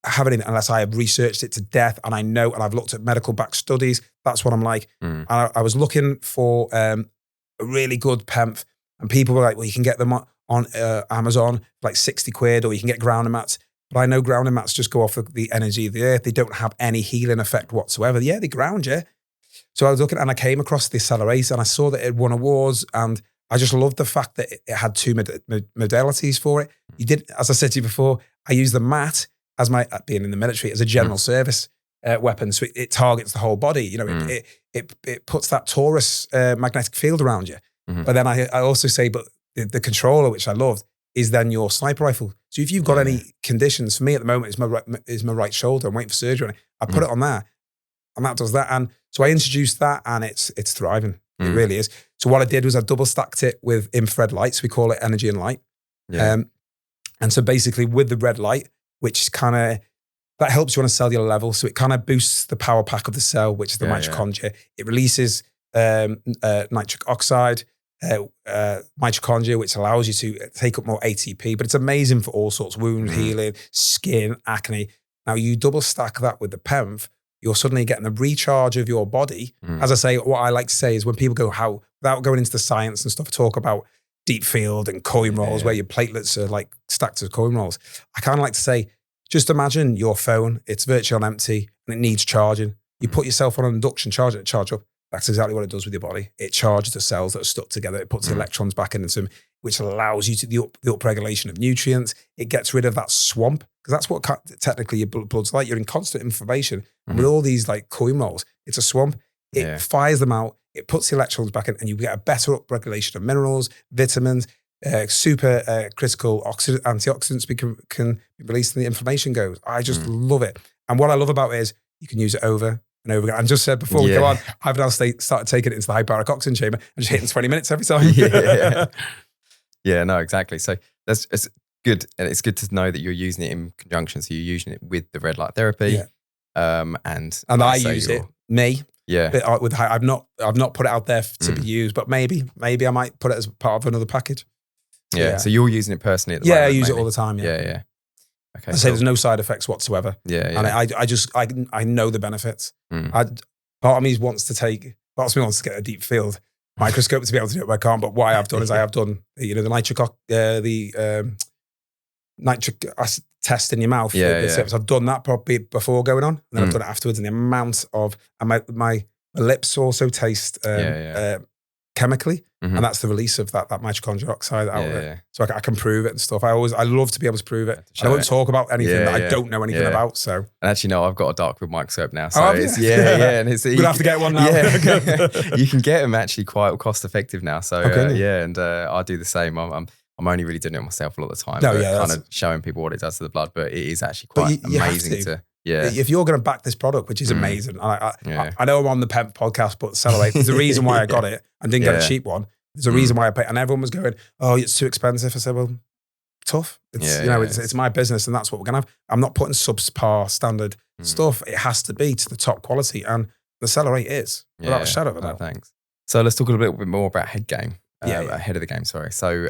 have anything unless I have researched it to death, and I know, and I've looked at medical back studies. That's what I'm like. And I was looking for a really good PEMF, and people were like, well, you can get them on Amazon for like 60 quid, or you can get grounding mats. But I know grounding mats just go off the energy of the earth. They don't have any healing effect whatsoever. Yeah, they ground you. So I was looking, and I came across the accelerator, and I saw that it won awards, and I just loved the fact that it had 2 modalities for it. You did, as I said to you before, I use the mat as my, being in the military, as a general service weapon. So it targets the whole body. You know, it puts that torus magnetic field around you. But then I also say, but the controller, which I loved, is then your sniper rifle. So if you've got any conditions, for me at the moment, is my right shoulder. I'm waiting for surgery. I put it on there, and that does that. And so I introduced that, and it's thriving. It really is. So what I did was I double stacked it with infrared lights. We call it energy and light. Yeah. And so basically with the red light, which kind of, that helps you on a cellular level. So it kind of boosts the power pack of the cell, which is the mitochondria. It releases nitric oxide, mitochondria, which allows you to take up more ATP, but it's amazing for all sorts, wound healing, skin, acne. Now you double stack that with the PEMF, you're suddenly getting the recharge of your body. As I say, what I like to say is when people go, how, without going into the science and stuff, talk about deep field and coin rolls where your platelets are like stacked as coin rolls. I kind of like to say, just imagine your phone, it's virtually on empty and it needs charging. You put yourself on an induction charger to charge up. That's exactly what it does with your body. It charges the cells that are stuck together. It puts the electrons back into them, which allows you to the upregulation of nutrients. It gets rid of that swamp, because that's what technically your blood's like. You're in constant inflammation. And with all these like coin rolls, it's a swamp. It fires them out. It puts the electrons back in, and you get a better upregulation of minerals, vitamins, super critical antioxidants can be released, and the inflammation goes. I just love it. And what I love about it is you can use it over and over again. And just said before we go on, I've now started taking it into the hyperbaric oxygen chamber and just hitting 20 minutes every time. No, exactly. So it's good. And it's good to know that you're using it in conjunction. So you're using it with the red light therapy. And I use it. Yeah. I've not put it out there to be used, but maybe I might put it as part of another package. Yeah. So you're using it personally at the moment? I use it all the time. Yeah. Okay. I say there's no side effects whatsoever. And I know the benefits. Part of me wants to get a deep field microscope to be able to do it, but I can't. But what I have done is I have done, the nitric acid test in your mouth. I've done that probably before going on, and then I've done it afterwards. And the amount of, and my lips also taste chemically, and that's the release of that mitochondrial oxide out of it. So I can prove it and stuff. I love to be able to prove it. I won't talk about anything that I don't know anything about. So, and actually, no, I've got a dark field microscope now. So and it's we'll have to get one now. You can get them actually quite cost effective now. So I do the same. I'm only really doing it myself a lot of the time. Kind of showing people what it does to the blood, but it is actually quite amazing to. If you're going to back this product, which is amazing, I know I'm on the PEMF podcast, but Celebrate, there's a reason why I got it and didn't get a cheap one. There's a reason why I paid, and everyone was going, "Oh, it's too expensive." I said, "Well, tough. It's my business, and that's what we're going to have. I'm not putting subpar standard stuff. It has to be to the top quality, and the Celebrate is without a shadow of a doubt." Thanks. So let's talk a little bit more about head game. Ahead of the game. Sorry. So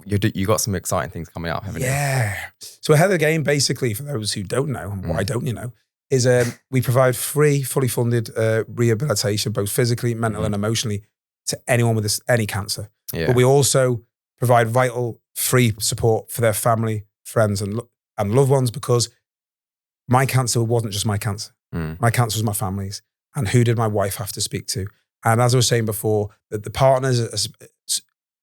you got some exciting things coming up, haven't you? Yeah. So ahead of the game, basically, for those who don't know, and why don't you know, is we provide free, fully funded rehabilitation, both physically, mental, and emotionally, to anyone with any cancer. Yeah. But we also provide vital, free support for their family, friends, and loved ones, because my cancer wasn't just my cancer. My cancer was my family's. And who did my wife have to speak to? And as I was saying before, that the partners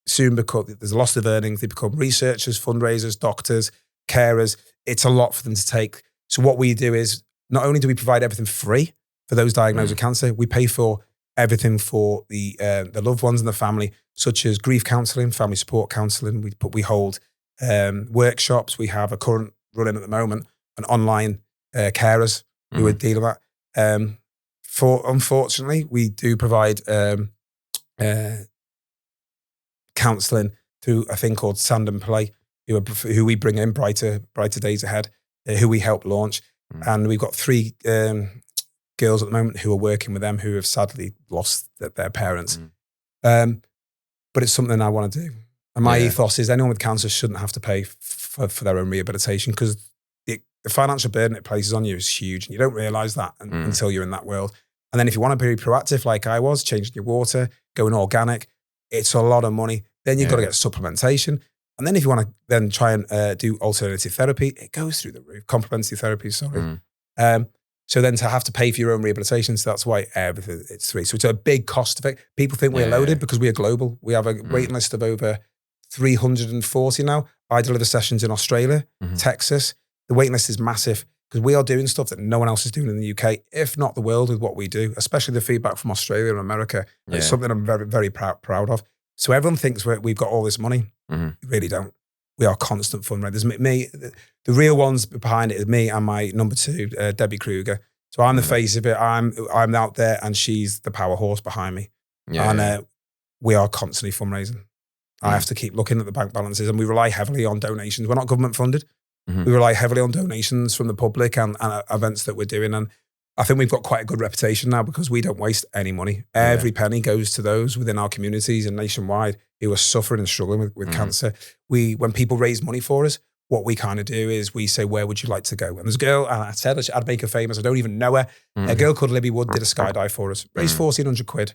soon become, there's a loss of earnings. They become researchers, fundraisers, doctors, carers. It's a lot for them to take. So what we do is, not only do we provide everything free for those diagnosed with cancer, we pay for everything for the loved ones and the family, such as grief counselling, family support counselling. We hold workshops. We have a current running at the moment, an online carers who would deal with that. Unfortunately, we do provide counselling through a thing called Sand and Play, who we bring in, Brighter Days Ahead, who we help launch. And we've got 3 girls at the moment who are working with them who have sadly lost their parents. But it's something I want to do. And my ethos is anyone with cancer shouldn't have to pay for their own rehabilitation, because the financial burden it places on you is huge. And you don't realise that until you're in that world. And then if you want to be proactive like I was, changing your water, going organic, it's a lot of money. Then you've got to get supplementation. And then if you want to then try and do alternative therapy, it goes through the roof. Complementary therapy, sorry. So then to have to pay for your own rehabilitation, so that's why everything, it's free. So it's a big cost of it. People think we're loaded because we are global. We have a waiting list of over 340 now. I deliver sessions in Australia, Texas. The waiting list is massive, because we are doing stuff that no one else is doing in the UK, if not the world, with what we do, especially the feedback from Australia and America. It's something I'm very, very proud of. So everyone thinks we've got all this money. We really don't. we are constant fundraisers. Me, the real ones behind it is me and my number 2, Debbie Kruger. So I'm the face of it. I'm out there, and she's the power horse behind me. And we are constantly fundraising. I have to keep looking at the bank balances, and we rely heavily on donations. We're not government funded. We rely heavily on donations from the public and events that we're doing. And I think we've got quite a good reputation now because we don't waste any money. Every penny goes to those within our communities and nationwide who are suffering and struggling with cancer. When people raise money for us, what we kind of do is we say, where would you like to go? And there's a girl, and I said I'd make her famous. I don't even know her. A girl called Libby Wood did a skydive for us, raised 1,400 quid.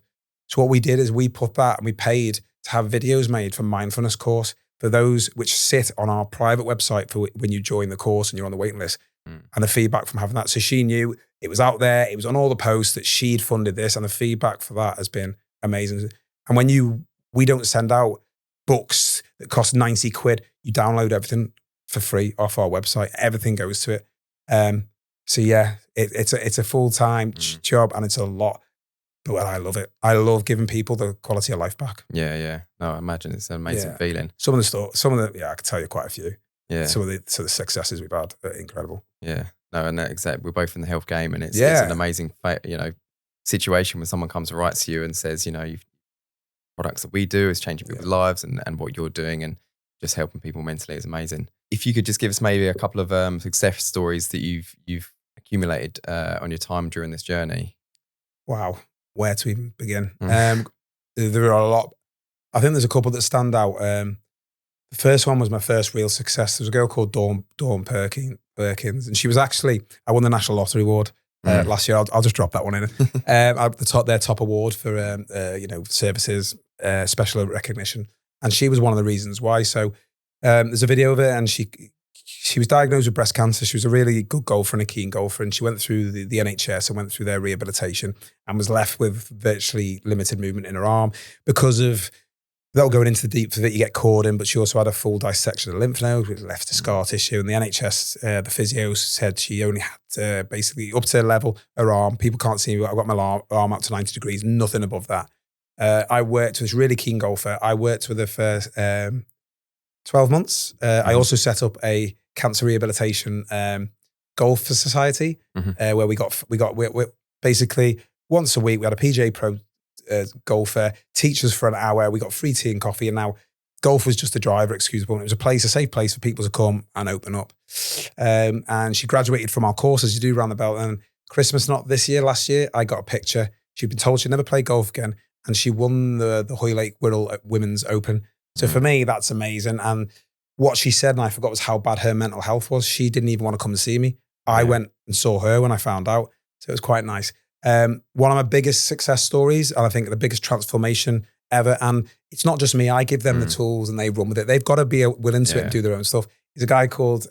So what we did is we put that and we paid to have videos made for mindfulness course for those which sit on our private website for when you join the course and you're on the waiting list. And the feedback from having that. So she knew it was out there. It was on all the posts that she'd funded this, and the feedback for that has been amazing. And we don't send out books that cost 90 quid. You download everything for free off our website. Everything goes to it. So yeah, it's a full-time job, and it's a lot. But I love it. I love giving people the quality of life back. Yeah. No, I imagine it's an amazing feeling. Some of the I could tell you quite a few. Yeah. Some of the successes we've had are incredible. Yeah. No, and exactly. We're both in the health game, and it's an amazing, situation when someone comes and writes to you and says, products that we do is changing people's lives, and what you're doing and just helping people mentally is amazing. If you could just give us maybe a couple of success stories that you've accumulated on your time during this journey. Wow. Where to even begin? There are a lot. I think there's a couple that stand out. The first one was my first real success. There was a girl called Dawn Perkins, and she was actually, I won the National Lottery Award last year. I'll just drop that one in. Their top award for services, special recognition, and she was one of the reasons why. So there's a video of it, and she was diagnosed with breast cancer. She was a really good golfer and a keen golfer, and she went through the NHS and went through their rehabilitation and was left with virtually limited movement in her arm because of, without going into the deep of it, you get cord in, but she also had a full dissection of the lymph node, which left a scar tissue. And the NHS, the physios said she only had basically up to level her arm. People can't see me, but I've got my arm up to 90 degrees, nothing above that. I worked with this really keen golfer. I worked with her for 12 months. I also set up a cancer rehabilitation golf society where we basically once a week we had a PGA Pro golfer teach us for an hour. We got free tea and coffee, and now golf was just a driver, excusable. And it was a safe place for people to come and open up. And she graduated from our course, as you do around the belt. And Christmas, not this year, last year, I got a picture. She'd been told she'd never play golf again, and she won the Hoylake Wirral Women's Open. So for me, that's amazing. And what she said, and I forgot, was how bad her mental health was. She didn't even want to come and see me. I went and saw her when I found out. So it was quite nice. One of my biggest success stories, and I think the biggest transformation ever, and it's not just me, I give them the tools and they run with it. They've got to be willing to it and do their own stuff. There's a guy called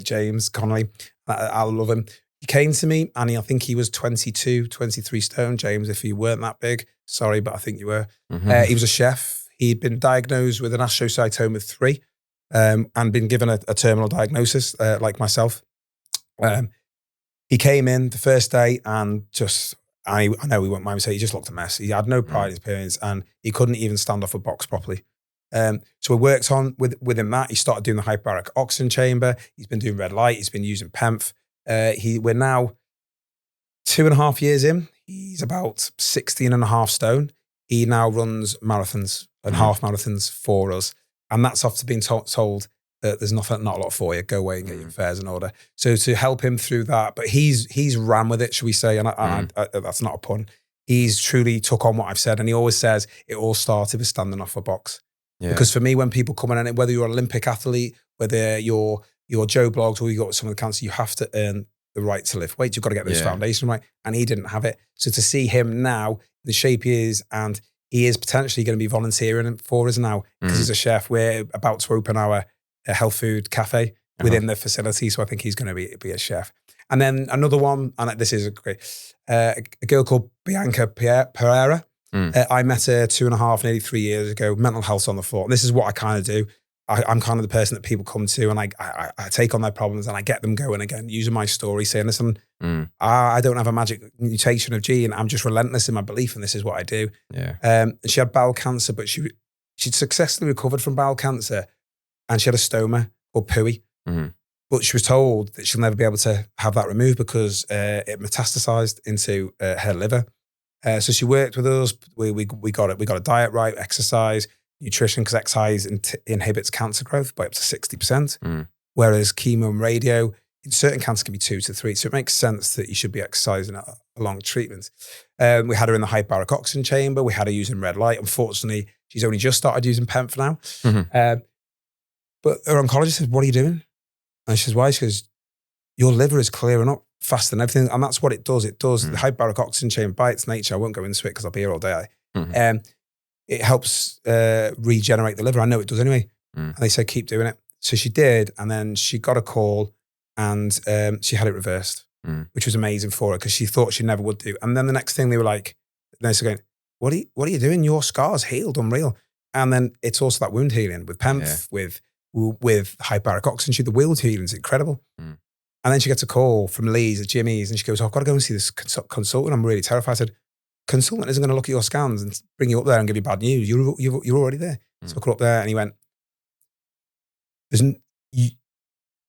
James Connolly. I love him. He came to me, and I think he was 22, 23 stone. James, if you weren't that big, sorry, but I think you were. He was a chef. He'd been diagnosed with an astrocytoma 3 and been given a terminal diagnosis like myself. He came in the first day and I know he won't mind me saying, he just looked a mess. He had no pride in his appearance, and he couldn't even stand off a box properly. So we worked on with him that. He started doing the hyperbaric oxygen chamber. He's been doing red light. He's been using PEMF. We're now 2.5 years in. He's about 16.5 stone. He now runs marathons and half marathons for us. And that's after being told that there's not a lot for you. Go away and get your affairs in order. So to help him through that, but he's ran with it, shall we say, and I, that's not a pun. He's truly took on what I've said, and he always says it all started with standing off a box. Yeah. Because for me, when people come in, and whether you're an Olympic athlete, whether you're Joe Blogs or you got some of the cancer, you have to earn the right to lift weights. You've got to get this foundation right, and he didn't have it. So to see him now, the shape he is, and he is potentially going to be volunteering for us now because he's a chef. We're about to open our health food cafe within the facility. So I think he's going to be a chef. And then another one, and this is a great, a girl called Bianca Pereira. I met her 2.5, nearly 3 years ago, mental health on the floor. And this is what I kind of do. I'm kind of the person that people come to, and I take on their problems and I get them going again, using my story, saying, listen, I don't have a magic mutation of gene. I'm just relentless in my belief, and this is what I do. Yeah. And she had bowel cancer, but she'd successfully recovered from bowel cancer. and she had a stoma called PUI. Mhm. But she was told that she'll never be able to have that removed because it metastasized into her liver. So she worked with us. We got it. We got a diet right, exercise, nutrition, because exercise inhibits cancer growth by up to 60%. Whereas chemo and radio in certain cancer can be 2 to 3. So it makes sense that you should be exercising along treatment. We had her in the hyperbaric oxygen chamber. We had her using red light. Unfortunately, she's only just started using PEMF now. But her oncologist said, "What are you doing?" And she says, "Why?" She goes, "Your liver is clearing up faster than everything." And that's what it does. It does the hyperbaric oxygen chamber by its nature. I won't go into it because I'll be here all day. It helps regenerate the liver. I know it does anyway. And they said, "Keep doing it." So she did. And then she got a call and she had it reversed, which was amazing for her because she thought she never would do. And then the next thing they were like, they're going, what are you doing? Your scar's healed, unreal. And then it's also that wound healing with PEMF, with hyperbaric oxygen. The wound healing is incredible. And then she gets a call from Lee's at Jimmy's and she goes, "I've got to go and see this consultant. I'm really terrified." I said, "Consultant isn't going to look at your scans and bring you up there and give you bad news. You're already there." So I got up there and he went,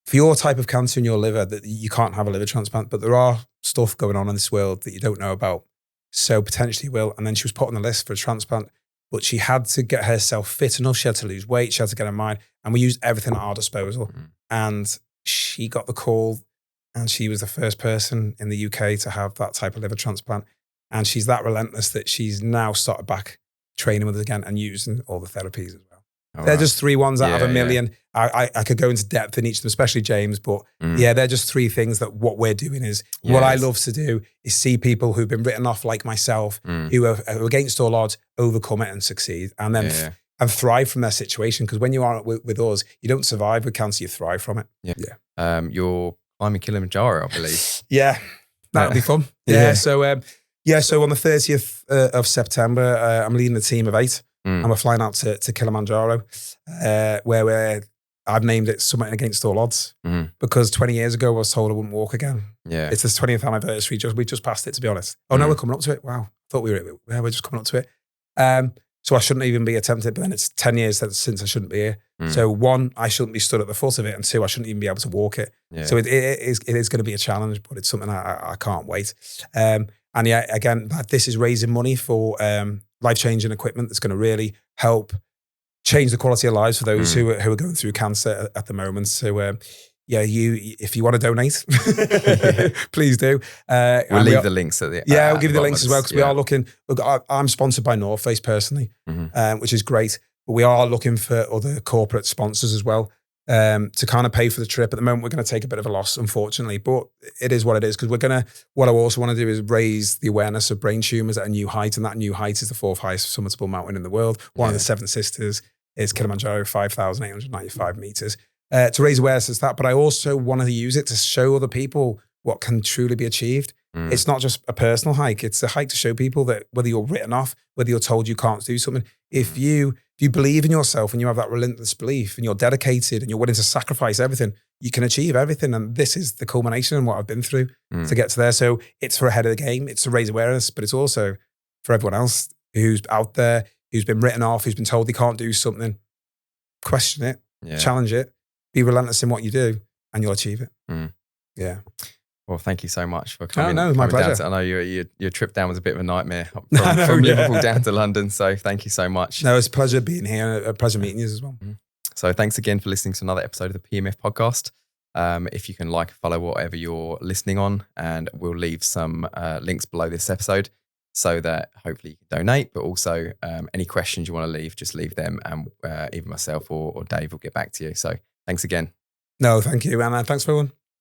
"For your type of cancer in your liver, that you can't have a liver transplant, but there are stuff going on in this world that you don't know about. So potentially you will." And then she was put on the list for a transplant, but she had to get herself fit enough. She had to lose weight. She had to get her mind. And we used everything at our disposal. And she got the call and she was the first person in the UK to have that type of liver transplant. And she's that relentless that she's now started back training with us again and using all the therapies as well. They're just 3 ones out of a million. I could go into depth in each of them, especially James, but they're just 3 things that what we're doing is what I love to do is see people who've been written off like myself, who are against all odds, overcome it and succeed and then and thrive from their situation. Because when you are with us, you don't survive with cancer, you thrive from it. You're climbing Kilimanjaro, I believe. That'll be fun. So on the 30th of September, I'm leading a team of 8. And we're flying out to Kilimanjaro, where I've named it Summit Against All Odds because 20 years ago I was told I wouldn't walk again. It's the 20th anniversary. We just passed it, to be honest. Oh no, we're coming up to it. Wow, thought we're just coming up to it. So I shouldn't even be attempted. But then it's 10 years since I shouldn't be here. So 1, I shouldn't be stood at the foot of it, and 2, I shouldn't even be able to walk it. So it is going to be a challenge, but it's something I can't wait. And again, this is raising money for life-changing equipment that's going to really help change the quality of lives for those who are going through cancer at the moment. So if you want to donate, please do. We'll leave the links at the we'll give you the links as well because we are looking. Look, I'm sponsored by North Face personally, which is great. But we are looking for other corporate sponsors as well to kind of pay for the trip. At the moment, we're going to take a bit of a loss, unfortunately, but it is what it is because what I also want to do is raise the awareness of brain tumours at a new height, and that new height is the 4th highest summitable mountain in the world. One of the 7 sisters is Kilimanjaro, 5,895 meters. To raise awareness of that, but I also want to use it to show other people what can truly be achieved. It's not just a personal hike. It's a hike to show people that whether you're written off, whether you're told you can't do something, if you believe in yourself and you have that relentless belief and you're dedicated and you're willing to sacrifice everything, you can achieve everything. And this is the culmination of what I've been through to get to there. So it's for ahead of the game. It's to raise awareness, but it's also for everyone else who's out there, who's been written off, who's been told they can't do something. Question it, challenge it, be relentless in what you do, and you'll achieve it. Well, thank you so much for coming. No, my pleasure. I know your trip down was a bit of a nightmare from Liverpool down to London. So thank you so much. No, it's a pleasure being here. A pleasure meeting you as well. So thanks again for listening to another episode of the PEMF podcast. If you can follow whatever you're listening on, and we'll leave some links below this episode so that hopefully you can donate, but also any questions you want to leave, just leave them, and either myself or Dave will get back to you. So thanks again. No, thank you. And thanks for everyone.